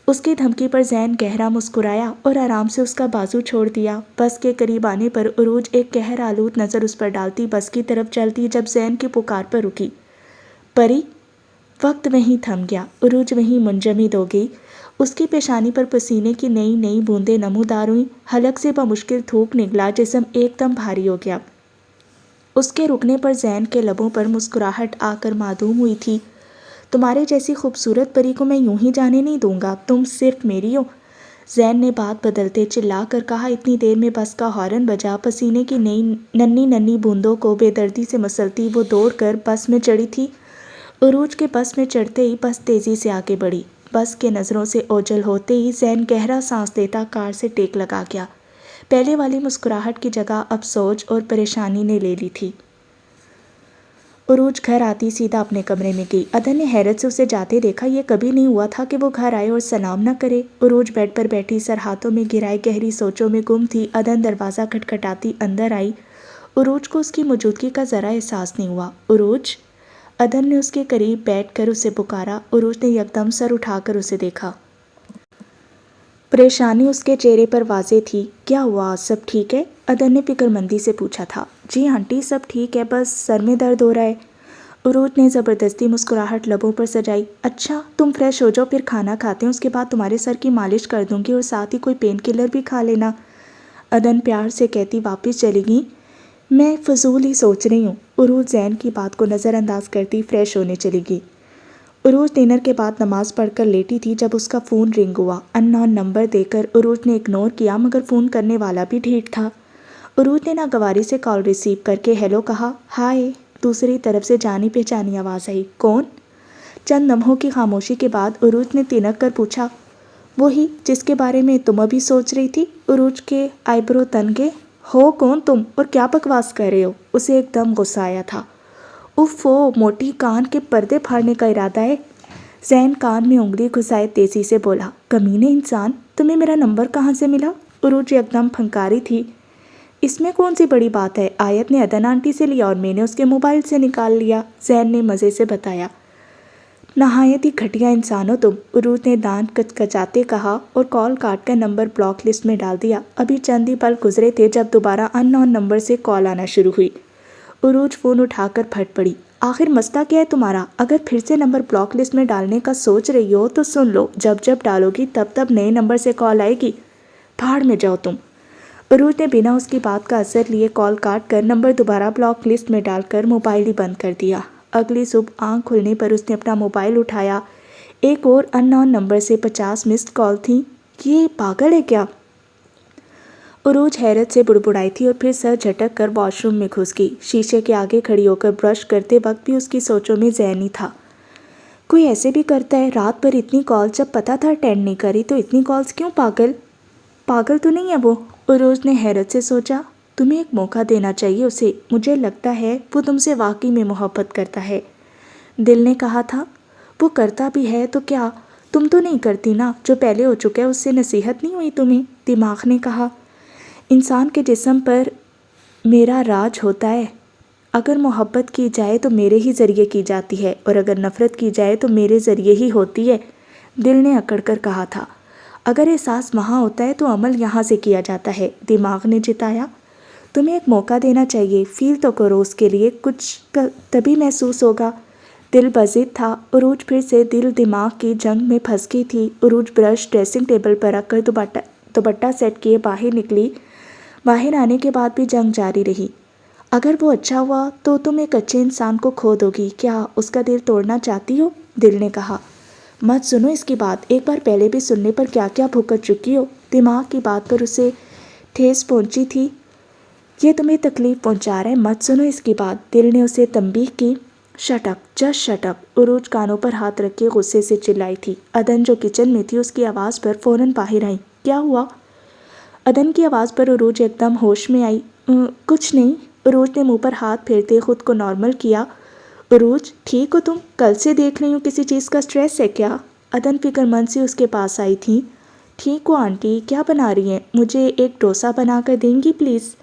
اس کی دھمکی پر زین گہرا مسکرایا اور آرام سے اس کا بازو چھوڑ دیا۔ بس کے قریب آنے پر عروج ایک قہر آلود نظر اس پر ڈالتی بس کی طرف چلتی جب زین کی پکار پر رکی۔ پری! وقت وہیں تھم گیا، عروج وہیں منجمد ہو گئی۔ اس کی پیشانی پر پسینے کی نئی نئی بوندیں نمودار ہوئیں، حلق سے بمشکل تھوک نکلا، جسم ایک دم بھاری ہو گیا۔ اس کے رکنے پر زین کے لبوں پر مسکراہٹ آ کر معدوم ہوئی تھی۔ تمہارے جیسی خوبصورت پری کو میں یوں ہی جانے نہیں دوں گا، تم صرف میری ہو۔ زین نے بات بدلتے چلا کر کہا۔ اتنی دیر میں بس کا ہارن بجا، پسینے کی نئی ننھی بوندوں کو بے دردی سے مسلتی وہ دوڑ کر بس میں چڑھی تھی۔ عروج کے بس میں چڑھتے ہی بس تیزی سے آگے بڑھی۔ بس کے نظروں سے اوجھل ہوتے ہی زین گہرا سانس لیتا کار سے ٹیک لگا گیا۔ پہلے والی مسکراہٹ کی جگہ اب سوج اور پریشانی نے لے لی تھی۔ عروج گھر آتی سیدھا اپنے کمرے میں گئی۔ عدن نے حیرت سے اسے جاتے دیکھا۔ یہ کبھی نہیں ہوا تھا کہ وہ گھر آئے اور سلام نہ کرے۔ عروج بیڈ پر بیٹھی سر ہاتھوں میں گرائے گہری سوچوں میں گم تھی۔ عدن دروازہ کھٹکھٹاتی اندر آئی۔ عروج کو اس کی موجودگی کا ذرا احساس نہیں ہوا۔ عروج! عدن نے اس کے قریب بیٹھ کر اسے پکارا۔ عروج نے یکدم سر اٹھا کر اسے دیکھا۔ پریشانی اس کے چہرے پر واضح تھی۔ کیا ہوا، سب ٹھیک ہے؟ عدن نے فکر مندی سے پوچھا تھا۔ جی آنٹی، سب ٹھیک ہے، بس سر میں درد ہو رہا ہے۔ عروج نے زبردستی مسکراہٹ لبوں پر سجائی۔ اچھا، تم فریش ہو جاؤ، پھر کھانا کھاتے ہیں، اس کے بعد تمہارے سر کی مالش کر دوں گی اور ساتھ ہی کوئی پین کلر بھی کھا لینا۔ عدن پیار سے کہتی واپس چلی گئی۔ میں فضول ہی سوچ رہی ہوں۔ عروج زین کی بات کو نظر انداز کرتی فریش ہونے چلی گئی۔ عروج ڈنر کے بعد نماز پڑھ کر لیٹی تھی جب اس کا فون رنگ ہوا۔ ان نون نمبر دیکھ کر عروج نے اگنور کیا، مگر فون کرنے والا بھی ڈھیٹ تھا۔ عروج نے ناگواری سے کال ریسیو کر کے ہیلو کہا۔ ہائے! دوسری طرف سے جانی پہچانی آواز آئی۔ کون؟ چند لمحوں کی خاموشی کے بعد عروج نے تنک کر پوچھا۔ وہی جس کے بارے میں تم ابھی سوچ رہی تھی۔ عروج کے آئی برو تن گئے۔ ہو کون تم اور کیا بکواس کر رہے ہو؟ اسے ایک دم غصہ آیا تھا۔ اف موٹی، کان کے پردے پھاڑنے کا ارادہ ہے؟ زین کان میں انگلی گھسائے تیزی سے بولا۔ کمینے انسان، تمہیں میرا نمبر کہاں سے ملا؟ عروج یکدم پھنکاری تھی۔ اس میں کون سی بڑی بات ہے؟ آیت نے عدن آنٹی سے لیا اور میں نے اس کے موبائل سے نکال لیا، زین نے مزے سے بتایا۔ نہایت ہی گھٹیا انسان ہو تم، عروج نے دانت کچکچاتے کہا اور کال کاٹ کر نمبر بلاک لسٹ میں ڈال دیا۔ ابھی چند ہی پل گزرے تھے جب دوبارہ ان نون نمبر سے کال آنا شروع ہوئی۔ عروج فون اٹھا کر پھٹ پڑی۔ آخر مسئلہ کیا ہے تمہارا؟ اگر پھر سے نمبر بلاک لسٹ میں ڈالنے کا سوچ رہی ہو تو سن لو، جب ڈالو گی تب نئے نمبر سے کال آئے گی۔ پھاڑ میں جاؤ تم۔ عروج نے بنا اس کی بات کا اثر لیے کال کاٹ کر نمبر دوبارہ بلاک لسٹ میں ڈال کر موبائل ہی بند کر دیا۔ اگلی صبح آنکھ کھلنے پر اس نے اپنا موبائل اٹھایا۔ ایک اور ان نون نمبر سے 50 مسڈ کال تھیں۔ یہ پاگل ہے کیا؟ عروج حیرت سے بڑبڑائی تھی اور پھر سر جھٹک کر واش روم میں گھس گئی۔ شیشے کے آگے کھڑی ہو کر برش کرتے وقت بھی اس کی سوچوں میں زین ہی تھا۔ کوئی ایسے بھی کرتا ہے؟ رات بھر اتنی کالز، جب پتہ تھا اٹینڈ نہیں کری تو اتنی کالز کیوں؟ پاگل تو نہیں ہے وہ؟ عروج نے حیرت سے سوچا۔ تمہیں ایک موقع دینا چاہیے اسے، مجھے لگتا ہے وہ تم سے واقعی میں محبت کرتا ہے۔ دل نے کہا تھا۔ وہ کرتا بھی ہے تو کیا؟ تم تو نہیں کرتی نا، جو پہلے ہو چکا ہے اس سے نصیحت نہیں ہوئی تمہیں؟ دماغ نے کہا۔ انسان کے جسم پر میرا راج ہوتا ہے، اگر محبت کی جائے تو میرے ہی ذریعے کی جاتی ہے اور اگر نفرت کی جائے تو میرے ذریعے ہی ہوتی ہے، دل نے اکڑ کر کہا تھا۔ اگر احساس وہاں ہوتا ہے تو عمل یہاں سے کیا جاتا ہے، دماغ نے جتایا۔ تمہیں ایک موقع دینا چاہیے، فیل تو کرو اس کے لیے کچھ، تبھی محسوس ہوگا۔ دل بضد تھا۔ عروج پھر سے دل دماغ کی جنگ میں پھنس گئی تھی۔ عروج برش ڈریسنگ ٹیبل پر رکھ کر دوپٹہ سیٹ کیے باہر نکلی۔ باہر آنے کے بعد بھی جنگ جاری رہی۔ اگر وہ اچھا ہوا تو تم ایک اچھے انسان کو کھو دو گی، کیا اس کا دل توڑنا چاہتی ہو؟ دل نے کہا۔ مت سنو اس کی بات، ایک بار پہلے بھی سننے پر کیا کیا بھگت چکی ہو۔ دماغ کی بات پر اسے ٹھیس پہنچی تھی۔ یہ تمہیں تکلیف پہنچا رہا ہے، مت سنو اس کی بات، دل نے اسے تنبیہ کی۔ Shut up, just shut up, عروج کانوں پر ہاتھ رکھ کے غصے سے چلائی تھی۔ عدن جو کچن میں تھی اس کی آواز پر فوراً باہر آئی۔ کیا ہوا؟ عدن کی آواز پر عروج ایک دم ہوش میں آئی۔ کچھ نہیں، عروج نے منہ پر ہاتھ پھیرتے خود کو نارمل کیا۔ عروج ٹھیک ہو تم؟ کل سے دیکھ رہی ہوں کسی چیز کا سٹریس ہے کیا؟ عدن فکر مند سے اس کے پاس آئی تھیں۔ ٹھیک ہو آنٹی، کیا بنا رہی ہیں؟ مجھے ایک ڈوسا بنا کر دیں گی پلیز؟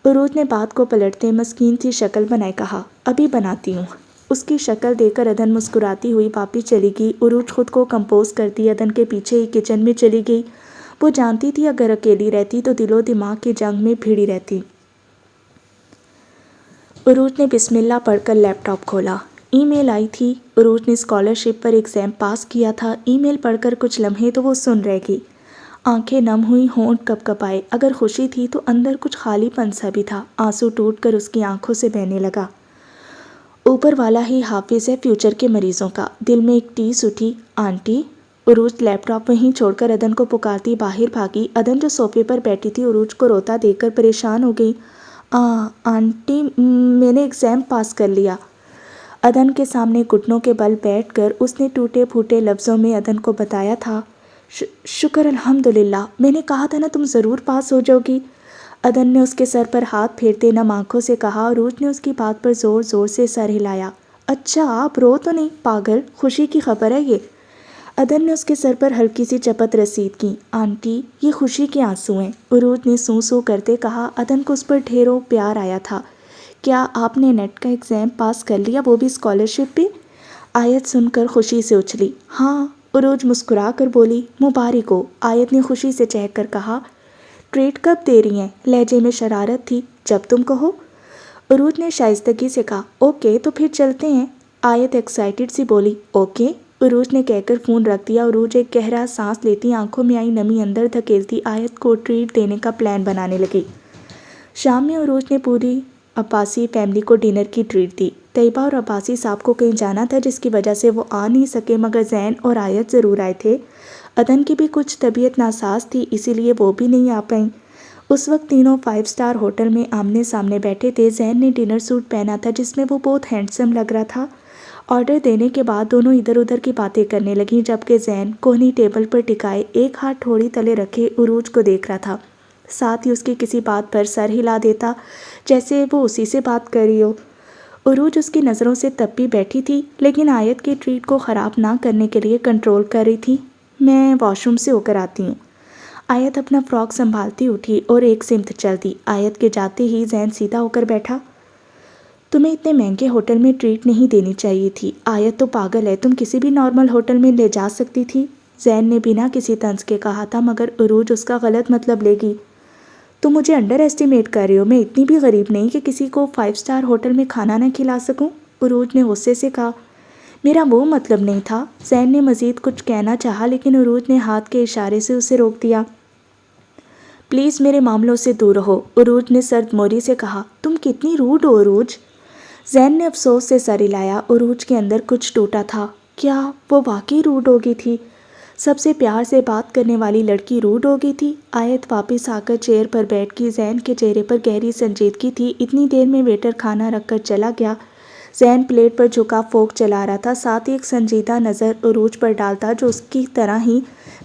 عروج نے بات کو پلٹتے مسکین سی شکل بنائے کہا۔ ابھی بناتی ہوں۔ اس کی شکل دیکھ کر عدن مسکراتی ہوئی واپس چلی گئی۔ عروج خود کو کمپوز کرتی عدن کے پیچھے ہی کچن میں چلی گئی۔ وہ جانتی تھی اگر اکیلی رہتی تو دل و دماغ کی جنگ میں بھیڑی رہتی۔ عروج نے بسم اللہ پڑھ کر لیپ ٹاپ کھولا۔ ای میل آئی تھی۔ عروج نے اسکالرشپ پر ایگزام پاس کیا تھا۔ ای میل پڑھ کر کچھ لمحے تو وہ سن رہ گئی۔ آنکھیں نم ہوئی، ہونٹ کپ کپائے۔ اگر خوشی تھی تو اندر کچھ خالی پن سا بھی تھا۔ آنسو ٹوٹ کر اس کی آنکھوں سے بہنے لگا۔ اوپر والا ہی حافظ ہے فیوچر کے مریضوں کا۔ دل میں ایک ٹیس اٹھی۔ آنٹی؟ عروج لیپ ٹاپ وہیں چھوڑ کر عدن کو پکارتی باہر بھاگی۔ عدن جو صوفے پر بیٹھی تھی عروج کو روتا دیکھ کر پریشان ہو گئی۔ آنٹی میں نے ایگزام پاس کر لیا۔ عدن کے سامنے گھٹنوں کے بل بیٹھ کر اس نے ٹوٹے پھوٹے لفظوں میں عدن کو بتایا تھا۔ شکر الحمدللہ، میں نے کہا تھا نا تم ضرور پاس ہو جاؤ گی۔ عدن نے اس کے سر پر ہاتھ پھیرتے نم آنکھوں سے کہا۔ عروج نے اس کی بات پر زور زور سے سر ہلایا۔ اچھا آپ رو تو نہیں پاگل، خوشی کی خبر ہے یہ۔ عدن نے اس کے سر پر ہلکی سی چپت رسید کی۔ آنٹی یہ خوشی کے آنسو ہیں، عروج نے سوں سوں کرتے کہا۔ عدن کو اس پر ڈھیروں پیار آیا تھا۔ کیا آپ نے نیٹ کا ایگزام پاس کر لیا، وہ بھی اسکالرشپ پہ؟ آیت سن کر خوشی سے اچھلی۔ ہاں، عروج مسکرا کر بولی۔ مبارک ہو، آیت نے خوشی سے چہک کر کہا۔ ٹریٹ کب دے رہی ہیں؟ لہجے میں شرارت تھی۔ جب تم کہو، عروج نے شائستگی سے کہا۔ اوکے تو پھر چلتے ہیں، آیت ایکسائٹڈ سی بولی۔ اوکے، عروج نے کہہ کر فون رکھ دیا۔ عروج ایک گہرا سانس لیتی آنکھوں میں آئی نمی اندر دھکیلتی آیت کو ٹریٹ دینے کا پلان بنانے لگی۔ شام میں عروج نے پوری عباسی فیملی کو ڈنر کی ٹریٹ دی۔ طیبہ اور عباسی صاحب کو کہیں جانا تھا جس کی وجہ سے وہ آ نہیں سکے، مگر زین اور آیت ضرور آئے تھے۔ عدن کی بھی کچھ طبیعت ناساز تھی، اسی لیے وہ بھی نہیں آ پائیں۔ اس وقت تینوں 5 اسٹار ہوٹل میں آمنے سامنے بیٹھے تھے۔ زین نے ڈنر سوٹ پہنا تھا جس میں وہ بہت ہینڈسم لگ رہا تھا۔ آرڈر دینے کے بعد دونوں ادھر ادھر کی باتیں کرنے لگیں، جبکہ زین کوہنی ٹیبل پر ٹکائے ایک ہاتھ ٹھوڑی تلے رکھے عروج کو دیکھ رہا تھا، ساتھ ہی اس کی کسی بات پر سر ہلا دیتا جیسے وہ اسی سے بات کر رہی ہو۔ عروج اس کی نظروں سے تپی بیٹھی تھی، لیکن آیت کی ٹریٹ کو خراب نہ کرنے کے لیے کنٹرول کر رہی تھی۔ میں واش روم سے ہو کر آتی ہوں۔ آیت اپنا فراک سنبھالتی اٹھی اور ایک سمت چل دی۔ آیت کے جاتے ہی زین سیدھا ہو کر بیٹھا۔ تمہیں اتنے مہنگے ہوٹل میں ٹریٹ نہیں دینی چاہیے تھی، آیت تو پاگل ہے، تم کسی بھی نارمل ہوٹل میں لے جا سکتی تھی، زین نے بنا کسی طنز کے کہا تھا، مگر عروج اس کا غلط مطلب لے گی۔ تم مجھے انڈر ایسٹیمیٹ کر رہے ہو، میں اتنی بھی غریب نہیں کہ کسی کو 5 اسٹار ہوٹل میں کھانا نہ کھلا سکوں، عروج نے غصے سے کہا۔ میرا وہ مطلب نہیں تھا، زین نے مزید کچھ کہنا چاہا لیکن عروج نے ہاتھ کے اشارے سے اسے روک دیا۔ پلیز میرے معاملوں سے دور رہو، عروج نے سرد موری سے کہا۔ تم کتنی روڈ ہو عروج، زین نے افسوس سے سر ہلایا۔ عروج کے اندر کچھ ٹوٹا تھا۔ کیا وہ واقعی روڈ ہو گئی تھی؟ سب سے پیار سے بات کرنے والی لڑکی روڈ ہو گئی تھی؟ آیت واپس آ کر چیئر پر بیٹھ گئی۔ زین کے چہرے پر گہری سنجیدگی تھی۔ اتنی دیر میں ویٹر کھانا رکھ کر چلا گیا۔ زین پلیٹ پر جھکا فورک چلا رہا تھا، ساتھ ہی ایک سنجیدہ نظر عروج پر ڈالتا جو اس کی طرح ہی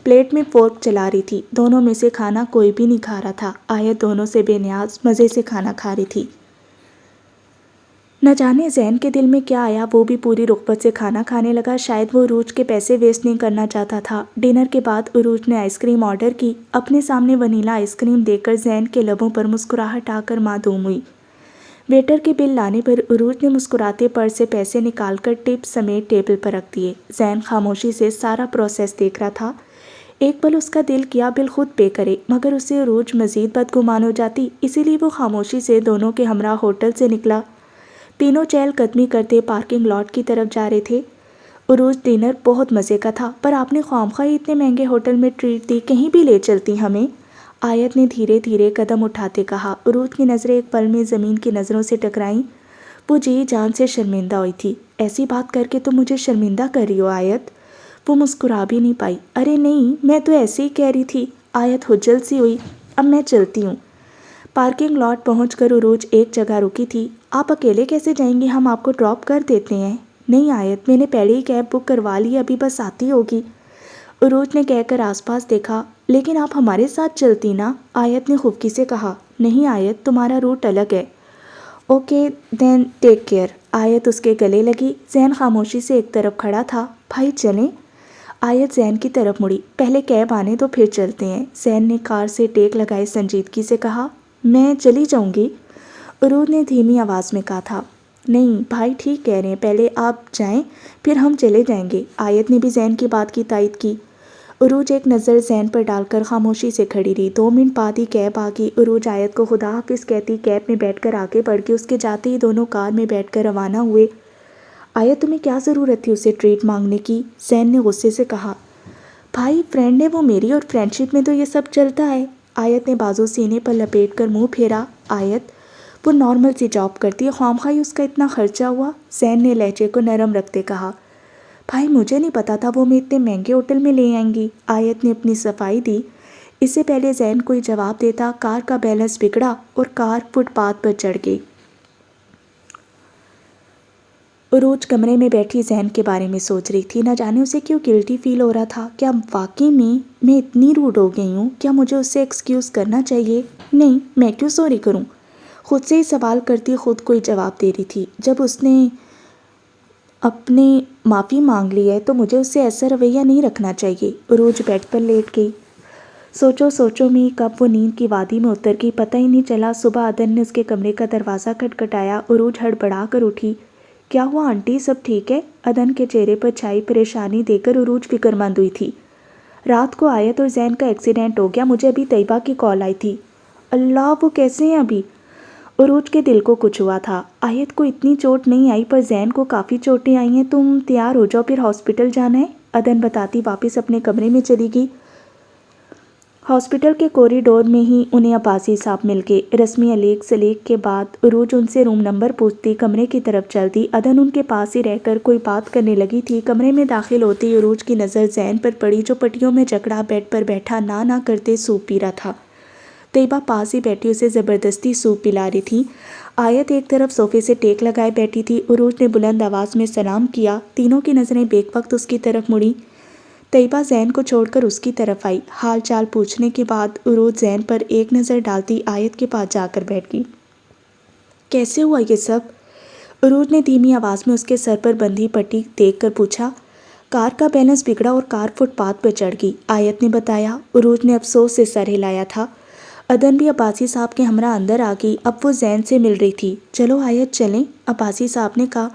پلیٹ میں فورک چلا رہی تھی۔ دونوں میں سے کھانا کوئی بھی نہیں کھا رہا تھا۔ آیت دونوں سے بے نیاز مزے سے کھانا کھا رہی تھی۔ نہ جانے زین کے دل میں کیا آیا، وہ بھی پوری رغبت سے کھانا کھانے لگا۔ شاید وہ عروج کے پیسے ویسٹ نہیں کرنا چاہتا تھا۔ ڈنر کے بعد عروج نے آئس کریم آرڈر کی۔ اپنے سامنے ونیلا آئس کریم دیکھ کر زین کے لبوں پر مسکراہٹ آ کر معدوم ہوئی۔ ویٹر کے بل لانے پر عروج نے مسکراتے پرس سے پیسے نکال کر ٹپ سمیت ٹیبل پر رکھ دیے۔ زین خاموشی سے سارا پروسیس دیکھ رہا تھا۔ ایک پل اس کا دل کیا بل خود پے کرے، مگر اسے عروج مزید بدگمان ہو جاتی، اسی لیے وہ خاموشی سے دونوں کے ہمراہ ہوٹل سے نکلا۔ تینوں چہل قدمی کرتے پارکنگ لاٹ کی طرف جا رہے تھے۔ عروج ڈنر بہت مزے کا تھا، پر آپ نے خواہ اتنے مہنگے ہوٹل میں ٹریٹ دی، کہیں بھی لے چلتی ہمیں، آیت نے دھیرے دھیرے قدم اٹھاتے کہا۔ عروج کی نظریں ایک پل میں زمین کی نظروں سے ٹکرائیں۔ وہ جی جان سے شرمندہ ہوئی تھی۔ ایسی بات کر کے تم مجھے شرمندہ کر رہی ہو آیت؟ وہ مسکرا بھی نہیں پائی۔ ارے نہیں، میں تو ایسے ہی کہہ رہی تھی، آیت خجل سی ہوئی۔ اب میں چلتی ہوں۔ پارکنگ لاٹ پہنچ کر عروج ایک جگہ رکی تھی۔ آپ اکیلے کیسے جائیں گی، ہم آپ کو ڈراپ کر دیتے ہیں۔ نہیں آیت، میں نے پہلے ہی کیب بک کروا لی، ابھی بس آتی ہوگی، عروج نے کہہ کر آس پاس دیکھا۔ لیکن آپ ہمارے ساتھ چلتی نا، آیت نے خفکی سے کہا۔ نہیں آیت، تمہارا روٹ الگ ہے۔ اوکے دین ٹیک کیئر، آیت اس کے گلے لگی۔ زین خاموشی سے ایک طرف کھڑا تھا۔ بھائی چلیں؟ آیت زین کی طرف مڑی۔ پہلے کیب آنے تو پھر چلتے ہیں، زین نے کار سے ٹیک لگائے سنجیدگی سے کہا۔ میں چلی جاؤں گی، عروج نے دھیمی آواز میں کہا تھا۔ نہیں بھائی ٹھیک کہہ رہے ہیں، پہلے آپ جائیں پھر ہم چلے جائیں گے۔ آیت نے بھی زین کی بات کی تائید کی۔ عروج ایک نظر زین پر ڈال کر خاموشی سے کھڑی رہی۔ 2 منٹ بعد ہی کیب آ گئی۔ عروج آیت کو خدا حافظ کہتی کیب میں بیٹھ کر آگے بڑھ گئی۔ اس کے جاتے ہی دونوں کار میں بیٹھ کر روانہ ہوئے۔ آیت تمہیں کیا ضرورت تھی اسے ٹریٹ مانگنے کی؟ زین نے غصے سے کہا۔ بھائی فرینڈ ہے وہ میری، اور فرینڈشپ میں تو یہ سب چلتا ہے۔ آیت نے بازو سینے پر لپیٹ کر منہ پھیرا۔ آیت وہ نارمل سی جاب کرتی ہے، خواہ اس کا اتنا خرچہ ہوا؟ زین نے لہجے کو نرم رکھتے کہا۔ بھائی مجھے نہیں پتا تھا وہ میں اتنے مہنگے ہوٹل میں لے آئیں گی۔ آیت نے اپنی صفائی دی۔ اس سے پہلے زین کوئی جواب دیتا کار کا بیلنس بگڑا اور کار فٹ پاتھ پر چڑھ گئی۔ عروج کمرے میں بیٹھی زین کے بارے میں سوچ رہی تھی، نہ جانے اسے کیوں گلٹی فیل ہو رہا تھا۔ کیا واقعی میں اتنی روڈ ہو گئی ہوں؟ کیا مجھے اس سے ایکسکیوز کرنا چاہیے؟ نہیں، میں کیوں سوری کروں؟ خود سے ہی سوال کرتی خود کو ہی جواب دے رہی تھی۔ جب اس نے اپنے معافی مانگ لی ہے تو مجھے اس سے ایسا رویہ نہیں رکھنا چاہیے۔ عروج بیڈ پر لیٹ گئی۔ سوچو میں کب وہ نیند کی وادی میں اتر گئی، پتہ ہی نہیں چلا۔ صبح عدن نے اس کے کمرے کا دروازہ کھٹکھٹایا۔ عروج ہڑبڑا کر اٹھی۔ کیا ہوا آنٹی، سب ٹھیک ہے؟ عدن کے چہرے پر چھائی پریشانی دیکھ کر عروج فکر مند ہوئی تھی۔ رات کو آیت اور زین کا ایکسیڈنٹ ہو گیا، مجھے ابھی طیبہ کی کال آئی تھی۔ اللہ، وہ کیسے ہیں ابھی؟ عروج کے دل کو کچھ ہوا تھا۔ آیت کو اتنی چوٹ نہیں آئی پر زین کو کافی چوٹیں آئی ہیں، تم تیار ہو جاؤ پھر ہاسپٹل جانا ہے، عدن بتاتی واپس اپنے کمرے میں چلی گئی۔ ہاسپٹل کے کوریڈور میں ہی انہیں عباسی صاحب مل گئے۔ رسمی علیگ سلیگ کے بعد عروج ان سے روم نمبر پوچھتی، کمرے کی طرف چلتی۔ عدن ان کے پاس ہی رہ کر کوئی بات کرنے لگی تھی۔ کمرے میں داخل ہوتی عروج کی نظر زین پر پڑی جو پٹیوں میں جکڑا بیڈ پر بیٹھا نہ کرتے سوپ پی رہا تھا۔ طیبہ پاس ہی بیٹھی اسے زبردستی سوپ پلا رہی تھی۔ آیت ایک طرف صوفے سے ٹیک لگائے بیٹھی تھی۔ عروج نے بلند آواز میں سلام کیا۔ تینوں کی نظریں بیک وقت اس کی طرف مڑی۔ طیبہ زین کو چھوڑ کر اس کی طرف آئی۔ حال چال پوچھنے کے بعد عروج زین پر ایک نظر ڈالتی آیت کے پاس جا کر بیٹھ گئی۔ کیسے ہوا یہ سب؟ عروج نے دھیمی آواز میں اس کے سر پر بندھی پٹی دیکھ کر پوچھا۔ کار کا بیلنس بگڑا اور کار فٹ پاتھ پر چڑھ گئی، آیت نے بتایا۔ عروج نے افسوس سے سر ہلایا تھا۔ عدن بھی عباسی صاحب کے ہمراہ اندر آ گئی۔ اب وہ زین سے مل رہی تھی۔ چلو آیت چلیں، عباسی صاحب نے کہا۔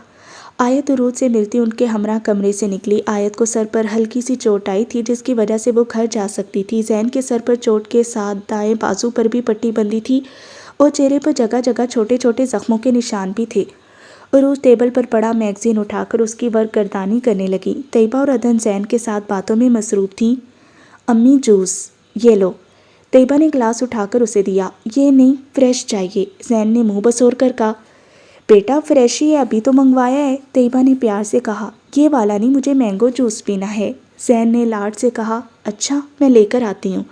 آیت عروج سے ملتی ان کے ہمراہ کمرے سے نکلی۔ آیت کو سر پر ہلکی سی چوٹ آئی تھی جس کی وجہ سے وہ گھر جا سکتی تھی۔ زین کے سر پر چوٹ کے ساتھ دائیں بازو پر بھی پٹی بندھی تھی اور چہرے پر جگہ جگہ چھوٹے چھوٹے زخموں کے نشان بھی تھے۔ عروج ٹیبل پر پڑا میگزین اٹھا کر اس کی ورق گردانی کرنے لگی۔ طیبہ اور عدن زین کے ساتھ باتوں میں مصروف تھیں۔ امی جوس، یہ لو۔ طیبہ نے گلاس اٹھا کر اسے دیا۔ یہ نہیں، فریش چاہیے، زین نے منہ بسور کر کہا۔ بیٹا فریش ہی ہے، ابھی تو منگوایا ہے، طیبہ نے پیار سے کہا۔ یہ والا نہیں، مجھے مینگو جوس پینا ہے، زین نے لاڈ سے کہا۔ اچھا، میں لے کر آتی ہوں۔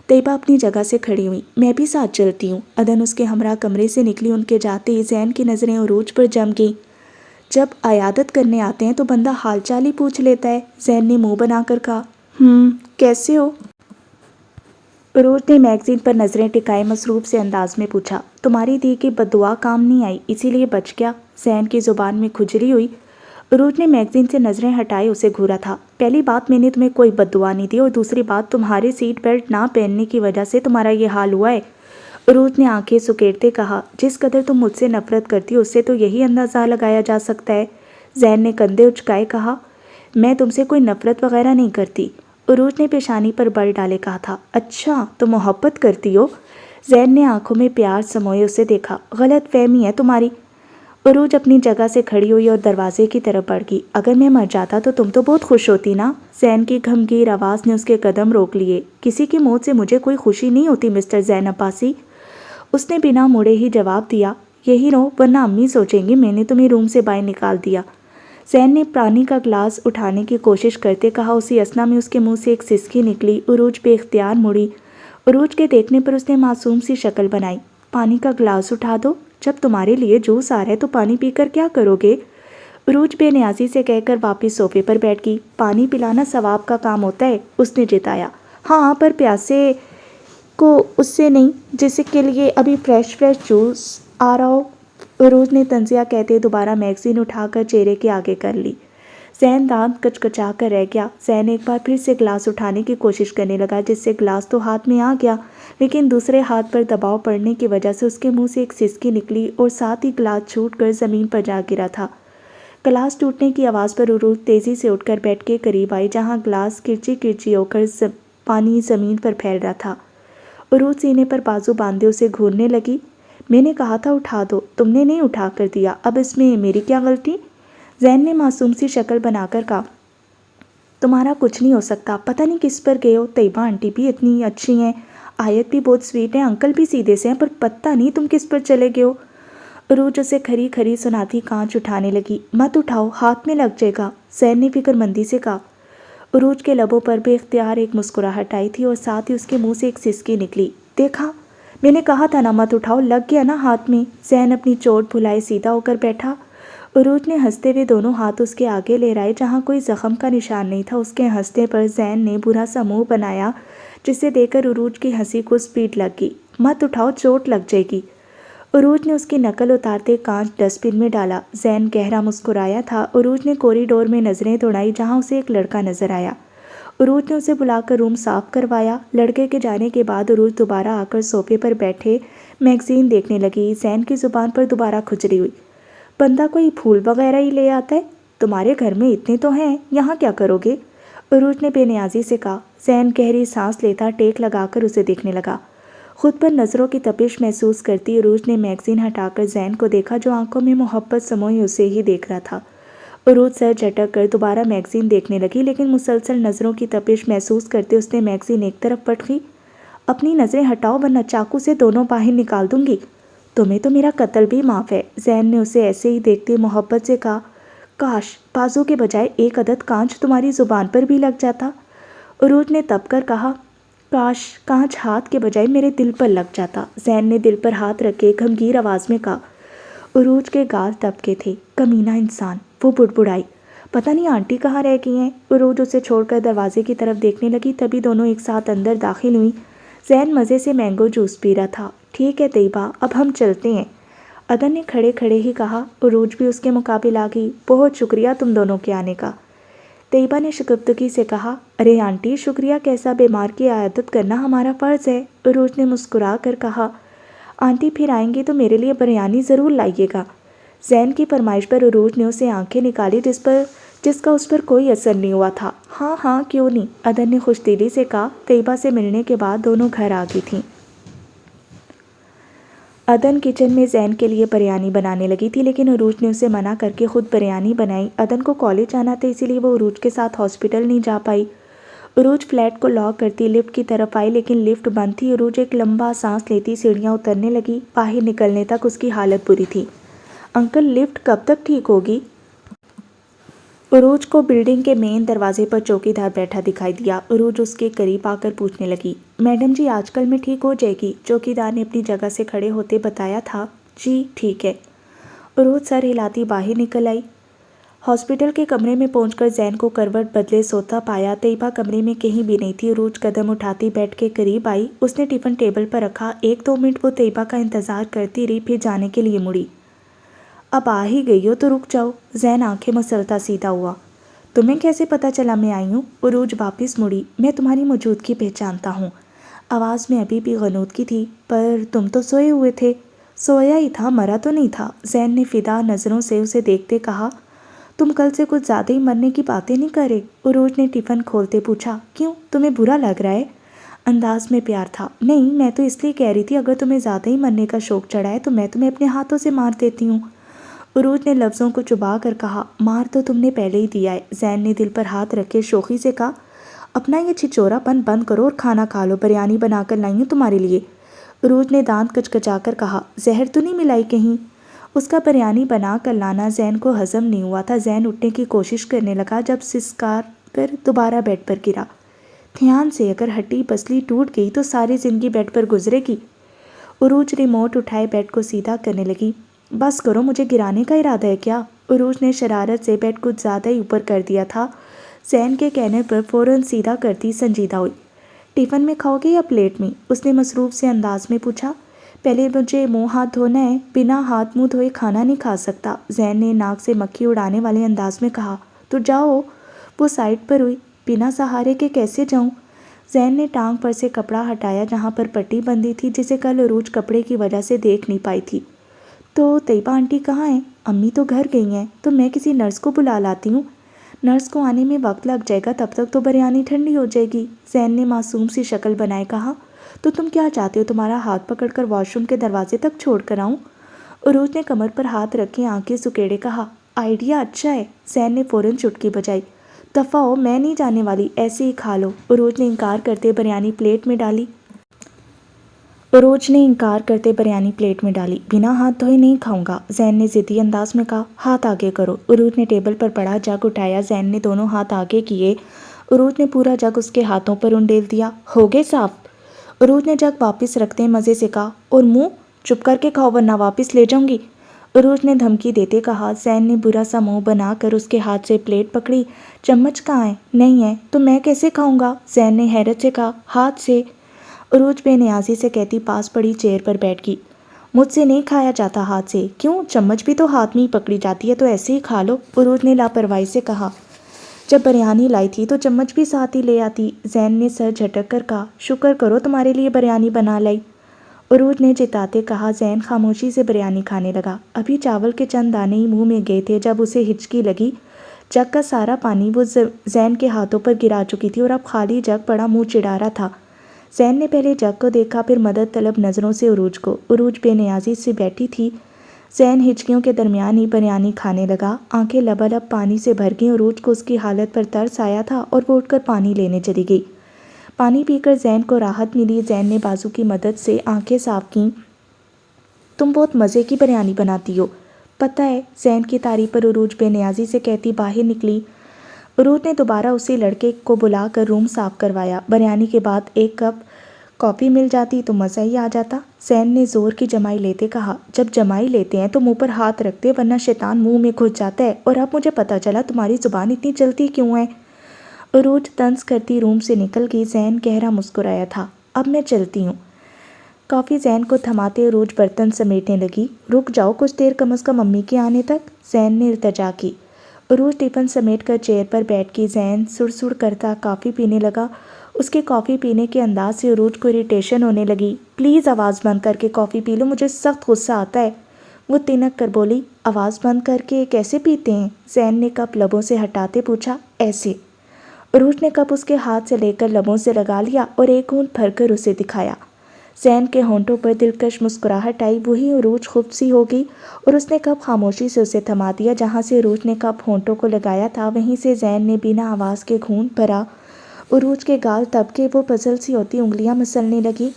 طیبہ اپنی جگہ سے کھڑی ہوئی۔ میں بھی ساتھ چلتی ہوں۔ عدن اس کے ہمراہ کمرے سے نکلی۔ ان کے جاتے ہی زین کی نظریں عروج پر جم گئیں۔ جب عیادت کرنے آتے ہیں تو بندہ حال چال ہی پوچھ لیتا ہے، زین نے منہ بنا کر کہا۔ کیسے ہو؟ عروج نے میگزین پر نظریں ٹکائے مصروف سے انداز میں پوچھا۔ تمہاری دی کی بددعا کام نہیں آئی، اسی لیے بچ گیا، زین کی زبان میں کھجلی ہوئی۔ عروج نے میگزین سے نظریں ہٹائے اسے گھورا تھا۔ پہلی بات میں نے تمہیں کوئی بددعا نہیں دی، اور دوسری بات تمہارے سیٹ بیلٹ نہ پہننے کی وجہ سے تمہارا یہ حال ہوا ہے، عروج نے آنکھیں سکیڑتے کہا۔ جس قدر تم مجھ سے نفرت کرتی ہو اس سے تو یہی اندازہ لگایا جا سکتا ہے، زین نے کندھے اچکائے کہا۔ میں تم سے کوئی نفرت وغیرہ نہیں کرتی، عروج نے پیشانی پر بل ڈالے کہا تھا۔ اچھا تو محبت کرتی ہو، زین نے آنکھوں میں پیار سموئے اسے دیکھا۔ غلط فہمی ہے تمہاری۔ عروج اپنی جگہ سے کھڑی ہوئی اور دروازے کی طرف بڑھ گئی۔ اگر میں مر جاتا تو تم تو بہت خوش ہوتی نا، زین کی گھمگیر آواز نے اس کے قدم روک لیے۔ کسی کی موت سے مجھے کوئی خوشی نہیں ہوتی مسٹر زین عباسی، اس نے بنا مڑے ہی جواب دیا۔ یہی رہو ورنہ امی سوچیں گی میں نے تمہیں روم سے باہر نکال دیا، زین نے پانی کا گلاس اٹھانے کی کوشش کرتے کہا۔ اسی اثنا میں اس کے منہ سے ایک سسکی نکلی۔ عروج بے اختیار مڑی۔ عروج کے دیکھنے پر اس نے معصوم سی شکل بنائی۔ پانی کا گلاس اٹھا دو، جب تمہارے لیے جوس آ رہا ہے تو پانی پی کر کیا کرو گے، عروج بے نیازی سے کہہ کر واپس صوفے پر بیٹھ گئی۔ پانی پلانا ثواب کا کام ہوتا ہے، اس نے جتایا۔ ہاں پر پیاسے کو اس سے نہیں جس کے لیے ابھی فریش جوس آ رہا ہو، عروج نے تنزیہ کہتے دوبارہ میگزین اٹھا کر چہرے کے آگے کر لی۔ زین دانت کچکچا کر رہ گیا۔ زین ایک بار پھر سے گلاس اٹھانے کی کوشش کرنے لگا، جس سے گلاس تو ہاتھ میں آ گیا، لیکن دوسرے ہاتھ پر دباؤ پڑنے کی وجہ سے اس کے منہ سے ایک سسکی نکلی اور ساتھ ہی گلاس چھوٹ کر زمین پر جا گرا تھا۔ گلاس ٹوٹنے کی آواز پر عروج تیزی سے اٹھ کر بیڈ کے قریب آئی، جہاں گلاس کرچی کرچی ہو کر پانی زمین پر پھیل رہا تھا۔ عروج سینے پر بازو باندھے اسے گھورنے لگی۔ میں نے کہا تھا اٹھا دو، تم نے نہیں اٹھا کر دیا، اب اس میں میری کیا غلطی؟ زین نے معصوم سی شکل بنا کر کہا۔ تمہارا کچھ نہیں ہو سکتا، پتہ نہیں کس پر گئے ہو، طیبہ آنٹی بھی اتنی اچھی ہیں، آیت بھی بہت سویٹ ہے، انکل بھی سیدھے سے ہیں، پر پتہ نہیں تم کس پر چلے گئے ہو۔ عروج اسے کھری کھری سناتی کانچ اٹھانے لگی۔ مت اٹھاؤ، ہاتھ میں لگ جائے گا، زین نے فکر مندی سے کہا۔ عروج کے لبوں پر بے اختیار ایک مسکراہٹ آئی تھی اور ساتھ ہی اس کے منہ سے ایک سسکی نکلی۔ دیکھا، میں نے کہا تھا نا مت اٹھاؤ، لگ گیا نا ہاتھ میں۔ زین اپنی چوٹ بھلائے سیدھا ہو کر بیٹھا۔ عروج نے ہنستے ہوئے دونوں ہاتھ اس کے آگے لہرائے، جہاں کوئی زخم کا نشان نہیں تھا۔ اس کے ہنسنے پر زین نے برا سا منہ بنایا، جسے دیکھ کر عروج کی ہنسی کو سپیڈ لگ گئی۔ مت اٹھاؤ، چوٹ لگ جائے گی۔ عروج نے اس کی نقل اتارتے کانچ ڈسٹ بن میں ڈالا۔ زین گہرا مسکرایا تھا۔ عروج نے کوریڈور میں نظریں دوڑائی، جہاں اسے ایک لڑکا نظر آیا۔ عروج نے اسے بلا کر روم صاف کروایا۔ لڑکے کے جانے کے بعد عروج دوبارہ آ کر صوفے پر بیٹھے میگزین دیکھنے لگی۔ زین کی زبان پر دوبارہ کھجلی ہوئی۔ بندہ کوئی پھول وغیرہ ہی لے آتا ہے، تمہارے گھر میں اتنے تو ہیں، یہاں کیا کرو گے؟ عروج نے بے نیازی سے کہا۔ زین گہری سانس لیتا ٹیک لگا کر اسے دیکھنے لگا۔ خود پر نظروں کی تپش محسوس کرتی عروج نے میگزین ہٹا کر زین کو دیکھا، جو آنکھوں میں محبت سموئے اسے ہی دیکھ رہا تھا۔ عروج سر جھٹک کر دوبارہ میگزین دیکھنے لگی، لیکن مسلسل نظروں کی تپش محسوس کرتے اس نے میگزین ایک طرف پٹکی۔ اپنی نظریں ہٹاؤ ورنہ چاقو سے دونوں باہیں نکال دوں گی، تمہیں تو میرا قتل بھی معاف ہے۔ زین نے اسے ایسے ہی دیکھتے محبت سے کہا۔ کاش بازو کے بجائے ایک عدد کانچ تمہاری زبان پر بھی لگ جاتا۔ عروج نے تپ کر کہا۔ کاش کانچ ہاتھ کے بجائے میرے دل پر لگ جاتا۔ زین نے دل پر ہاتھ رکھے گھمگیر آواز میں کہا۔ عروج کے گال تپکے تھے۔ کمینہ انسان، وہ بڑبڑائی۔ پتہ نہیں آنٹی کہاں رہ گئی ہیں؟ عروج اسے چھوڑ کر دروازے کی طرف دیکھنے لگی، تبھی دونوں ایک ساتھ اندر داخل ہوئیں۔ زین مزے سے مینگو جوس پی رہا تھا۔ ٹھیک ہے طیبہ، اب ہم چلتے ہیں، عدن نے کھڑے کھڑے ہی کہا۔ عروج بھی اس کے مقابل آ گئی۔ بہت شکریہ تم دونوں کے آنے کا، طیبہ نے شگفتگی سے کہا۔ ارے آنٹی، شکریہ کیسا، بیمار کی عیادت کرنا ہمارا فرض ہے، عروج نے مسکرا کر کہا۔ آنٹی پھر آئیں گے تو میرے لیے بریانی ضرور لائیے گا۔ زین کی فرمائش پر عروج نے اسے آنکھیں نکالی، جس کا اس پر کوئی اثر نہیں ہوا تھا۔ ہاں ہاں کیوں نہیں، عدن نے خوش دلی سے کہا۔ طیبہ سے ملنے کے بعد دونوں گھر آ گئی تھیں۔ عدن کچن میں زین کے لیے بریانی بنانے لگی تھی، لیکن عروج نے اسے منع کر کے خود بریانی بنائی۔ عدن کو کالج جانا تھا، اسی لیے وہ عروج کے ساتھ ہاسپٹل نہیں جا پائی۔ عروج فلیٹ کو لاک کرتی لفٹ کی طرف آئی، لیکن لفٹ بند تھی۔ عروج ایک لمبا سانس لیتی سیڑھیاں اترنے لگی۔ باہر نکلنے تک اس کی حالت بری تھی۔ انکل لفٹ کب تک ٹھیک ہوگی؟ عروج کو بلڈنگ کے مین دروازے پر چوکیدار بیٹھا دکھائی دیا۔ عروج اس کے قریب آ کر پوچھنے لگی۔ میڈم جی آج کل میں ٹھیک ہو جائے گی، چوکیدار نے اپنی جگہ سے کھڑے ہوتے بتایا تھا۔ جی ٹھیک ہے، عروج سر ہلاتی باہر نکل آئی۔ ہاسپٹل کے کمرے میں پہنچ کر زین کو کروٹ بدلے سوتا پایا۔ طیبہ کمرے میں کہیں بھی نہیں تھی۔ عروج قدم اٹھاتی بیڈ کے قریب آئی، اس نے ٹفن ٹیبل پر رکھا۔ 1-2 منٹ وہ طیبہ کا انتظار کرتی رہی، پھر جانے کے لیے مڑی۔ اب آ ہی گئی ہو تو رک جاؤ، زین آنکھیں مسلتا سیدھا ہوا۔ تمہیں کیسے پتہ چلا میں آئی ہوں؟ عروج واپس مڑی۔ میں تمہاری موجودگی پہچانتا ہوں، آواز میں ابھی بھی غنودگی تھی۔ پر تم تو سوئے ہوئے تھے۔ سویا ہی تھا، مرا تو نہیں تھا، زین نے فدا نظروں سے اسے دیکھتے کہا۔ تم کل سے کچھ زیادہ ہی مرنے کی باتیں نہیں کر رہے؟ عروج نے ٹفن کھولتے پوچھا۔ کیوں، تمہیں برا لگ رہا ہے؟ انداز میں پیار تھا۔ نہیں، میں تو اس لیے کہہ رہی تھی اگر تمہیں زیادہ ہی مرنے کا شوق چڑھا ہے تو میں تمہیں اپنے ہاتھوں سے مار دیتی ہوں۔ عروج نے لفظوں کو چبا کر کہا۔ مار تو تم نے پہلے ہی دیا ہے، زین نے دل پر ہاتھ رکھ کے شوخی سے کہا۔ اپنا یہ چھچورا پن بند کرو اور کھانا کھا لو، بریانی بنا کر لائی ہوں تمہارے لیے، عروج نے دانت کچکچا کر کہا۔ زہر تو نہیں ملائی کہیں؟ اس کا بریانی بنا کر لانا زین کو ہضم نہیں ہوا تھا۔ زین اٹھنے کی کوشش کرنے لگا، جب سسکار کر دوبارہ بیڈ پر گرا۔ دھیان سے، اگر ہڈی پسلی ٹوٹ گئی تو ساری زندگی بیڈ پر گزرے گی۔ عروج ریموٹ اٹھائے بیڈ کو سیدھا کرنے لگی۔ بس کرو، مجھے گرانے کا ارادہ ہے کیا؟ عروج نے شرارت سے بیڈ کچھ زیادہ ہی اوپر کر دیا تھا۔ زین کے کہنے پر فوراً سیدھا کرتی سنجیدہ ہوئی۔ ٹفن میں کھاؤ گے یا پلیٹ میں؟ اس نے مصروف سے انداز میں پوچھا۔ پہلے مجھے منہ ہاتھ دھونا ہے، بنا ہاتھ منہ دھوئے کھانا نہیں کھا سکتا، زین نے ناک سے مکھی اڑانے والے انداز میں کہا۔ تو جاؤ۔ وہ سائڈ پر ہوئی۔ بنا سہارے کے کیسے جاؤں؟ زین نے ٹانگ پر سے کپڑا ہٹایا جہاں پر پٹی بندھی تھی جسے کل عروج کپڑے کی وجہ سے دیکھ نہیں پائی تھی۔ تو طیبہ آنٹی کہاں ہیں؟ امی تو گھر گئی ہیں، تو میں کسی نرس کو بلا لاتی ہوں۔ نرس کو آنے میں وقت لگ جائے گا، تب تک تو بریانی ٹھنڈی ہو جائے گی۔ زین نے معصوم سی شکل بنائے کہا۔ تو تم کیا چاہتے ہو، تمہارا ہاتھ پکڑ کر واش روم کے دروازے تک چھوڑ کر آؤں؟ عروج نے کمر پر ہاتھ رکھے آنکھیں سکیڑے کہا۔ آئیڈیا اچھا ہے۔ زین نے فوراً چٹکی بجائی۔ دفعہ ہو، میں نہیں جانے والی، ایسے ہی کھا لو۔ عروج نے انکار کرتے بریانی پلیٹ میں ڈالی۔ بنا ہاتھ دھوئے نہیں کھاؤں گا، زین نے ضدی انداز میں کہا۔ ہاتھ آگے کرو۔ عروج نے ٹیبل پر پڑا جگ اٹھایا۔ زین نے دونوں ہاتھ آگے کیے۔ عروج نے پورا جگ اس کے ہاتھوں پر انڈیل دیا۔ ہو گئے صاف؟ عروج نے جگ واپس رکھتے مزے سے کہا۔ اور منہ چپ کر کے کھاؤ ورنہ واپس لے جاؤں گی، عروج نے دھمکی دیتے کہا۔ زین نے برا سا منہ بنا کر اس کے ہاتھ سے پلیٹ پکڑی۔ چمچ کہاں ہے؟ نہیں ہے تو میں کیسے کھاؤں گا؟ زین نے حیرت سے کہا۔ ہاتھ سے۔ عروج بے نیازی سے کہتی پاس پڑی چیئر پر بیٹھ گئی۔ مجھ سے نہیں کھایا جاتا ہاتھ سے۔ کیوں؟ چمچ بھی تو ہاتھ میں ہی پکڑی جاتی ہے، تو ایسے ہی کھا لو، عروج نے لاپرواہی سے کہا۔ جب بریانی لائی تھی تو چمچ بھی ساتھ ہی لے آتی، زین نے سر جھٹک کر کہا۔ شکر کرو تمہارے لیے بریانی بنا لائی، عروج نے جتاتے کہا۔ زین خاموشی سے بریانی کھانے لگا۔ ابھی چاول کے چند دانے ہی منہ میں گئے تھے جب اسے ہچکی لگی۔ جگ کا سارا پانی وہ زین کے ہاتھوں پر گرا چکی تھی اور اب خالی جگ پڑا منہ چڑھا رہا تھا۔ زین نے پہلے جگ کو دیکھا، پھر مدد طلب نظروں سے عروج کو۔ عروج بے نیازی سے بیٹھی تھی۔ زین ہچکیوں کے درمیان ہی بریانی کھانے لگا۔ آنکھیں لبالب پانی سے بھر گئیں۔ عروج کو اس کی حالت پر ترس آیا تھا اور وہ اٹھ کر پانی لینے چلی گئی۔ پانی پی کر زین کو راحت ملی۔ زین نے بازو کی مدد سے آنکھیں صاف کیں۔ تم بہت مزے کی بریانی بناتی ہو، پتہ ہے، زین کی تعریف پر عروج بے نیازی سے کہتی باہر نکلی۔ عروج نے دوبارہ اسی لڑکے کو بلا کر روم صاف کروایا۔ بریانی کے بعد ایک کپ کافی مل جاتی تو مزہ ہی آ جاتا، زین نے زور کی جمائی لیتے کہا۔ جب جمائی لیتے ہیں تو منہ پر ہاتھ رکھتے ورنہ شیطان منہ میں گھس جاتا ہے، اور اب مجھے پتہ چلا تمہاری زبان اتنی چلتی کیوں ہے۔ عروج طنز کرتی روم سے نکل گئی۔ زین گہرا مسکرایا تھا۔ اب میں چلتی ہوں۔ کافی زین کو تھماتے عروج برتن سمیٹنے لگی۔ رک جاؤ کچھ دیر، کم از کم امی کے آنے تک، زین نے التجا کی۔ عروج ٹفن سمیٹ کر چیئر پر بیٹھ گئی۔ زین سڑ سڑ کرتا کافی پینے لگا۔ اس کے کافی پینے کے انداز سے عروج کو اریٹیشن ہونے لگی۔ پلیز آواز بند کر کے کافی پی لو، مجھے سخت غصہ آتا ہے، وہ تنک کر بولی۔ آواز بند کر کے کیسے پیتے ہیں؟ زین نے کپ لبوں سے ہٹاتے پوچھا۔ ایسے۔ عروج نے کپ اس کے ہاتھ سے لے کر لبوں سے لگا لیا اور ایک گھونٹ بھر کر اسے دکھایا۔ زین کے ہونٹوں پر دلکش مسکراہٹ آئی۔ وہی عروج خفت سی ہو گئی اور اس نے کپ خاموشی سے اسے تھما دیا۔ جہاں سے عروج نے کپ ہونٹوں کو لگایا تھا وہیں سے زین نے بنا آواز کے گھونٹ بھرا۔ عروج کے گال دب کے وہ پزل سی ہوتی انگلیاں مسلنے لگی۔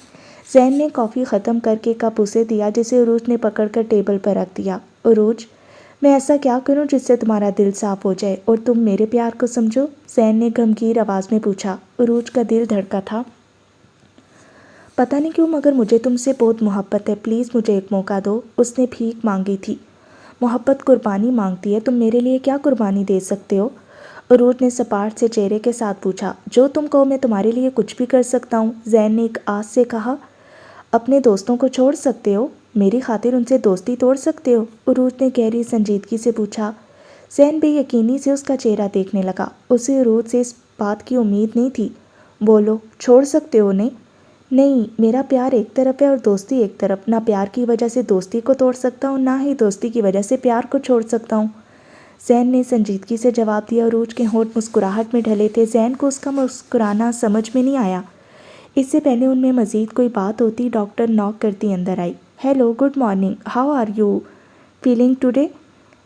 زین نے کافی ختم کر کے کپ اسے دیا جسے عروج نے پکڑ کر ٹیبل پر رکھ دیا۔ عروج، میں ایسا کیا کروں جس سے تمہارا دل صاف ہو جائے اور تم میرے پیار کو سمجھو؟ زین نے گمگیر آواز میں پوچھا۔ عروج کا دل دھڑکا تھا۔ پتہ نہیں کیوں مگر مجھے تم سے بہت محبت ہے، پلیز مجھے ایک موقع دو، اس نے بھیک مانگی تھی۔ محبت قربانی مانگتی ہے، تم میرے لیے کیا قربانی دے سکتے ہو؟ عروج نے سپاٹ سے چہرے کے ساتھ پوچھا۔ جو تم کہو میں تمہارے لیے کچھ بھی کر سکتا ہوں، زین نے ایک آس سے کہا۔ اپنے دوستوں کو چھوڑ سکتے ہو؟ میری خاطر ان سے دوستی توڑ سکتے ہو؟ عروج نے گہری سنجیدگی سے پوچھا۔ زین بے یقینی سے اس کا چہرہ دیکھنے لگا۔ اسے عروج سے اس بات کی امید نہیں تھی۔ بولو، چھوڑ سکتے ہو انہیں؟ نہیں، میرا پیار ایک طرف ہے اور دوستی ایک طرف، نہ پیار کی وجہ سے دوستی کو توڑ سکتا ہوں، نہ ہی دوستی کی وجہ سے پیار کو چھوڑ سکتا ہوں، زین نے سنجیدگی سے جواب دیا۔ عروج کے ہونٹ مسکراہٹ میں ڈھلے تھے۔ زین کو اس کا مسکرانا سمجھ میں نہیں آیا۔ اس سے پہلے ان میں مزید کوئی بات ہوتی، ڈاکٹر ناک کرتی اندر آئی۔ Hello, good morning, how are you feeling today?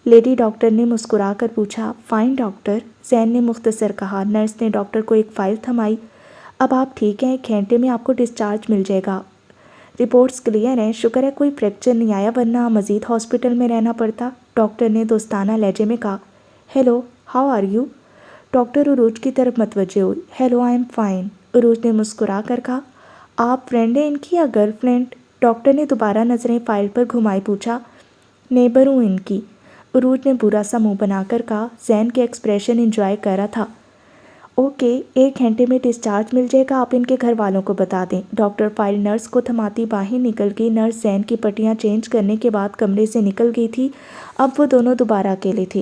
Lady doctor نے مسکرا کر پوچھا۔ فائن ڈاکٹر، زین نے مختصر کہا۔ نرس نے ڈاکٹر کو ایک فائل تھمائی۔ اب آپ ٹھیک ہیں، 1 گھنٹے میں آپ کو ڈسچارج مل جائے گا، رپورٹس کلیئر ہیں، شکر ہے کوئی فریکچر نہیں آیا ورنہ مزید ہاسپٹل میں رہنا پڑتا، ڈاکٹر نے دوستانہ لہجے میں کہا۔ Hello, how are you? Doctor Urooj کی طرف متوجہ ہوئی۔ ہیلو، آئی ایم فائن، عروج نے مسکرا کر کہا۔ آپ فرینڈ ہیں ان کی یا گرل فرینڈ؟ ڈاکٹر نے دوبارہ نظریں فائل پر گھمائی پوچھا۔ نیبر ہوں ان کی، عروج نے برا سا منہ بنا کر کہا۔ زین کے ایکسپریشن انجوائے کر رہا تھا۔ اوکے، 1 گھنٹے میں ڈسچارج مل جائے گا، آپ ان کے گھر والوں کو بتا دیں، ڈاکٹر فائل نرس کو تھماتی باہر نکل گئی۔ نرس زین کی پٹیاں چینج کرنے کے بعد کمرے سے نکل گئی تھی۔ اب وہ دونوں دوبارہ اکیلے تھے۔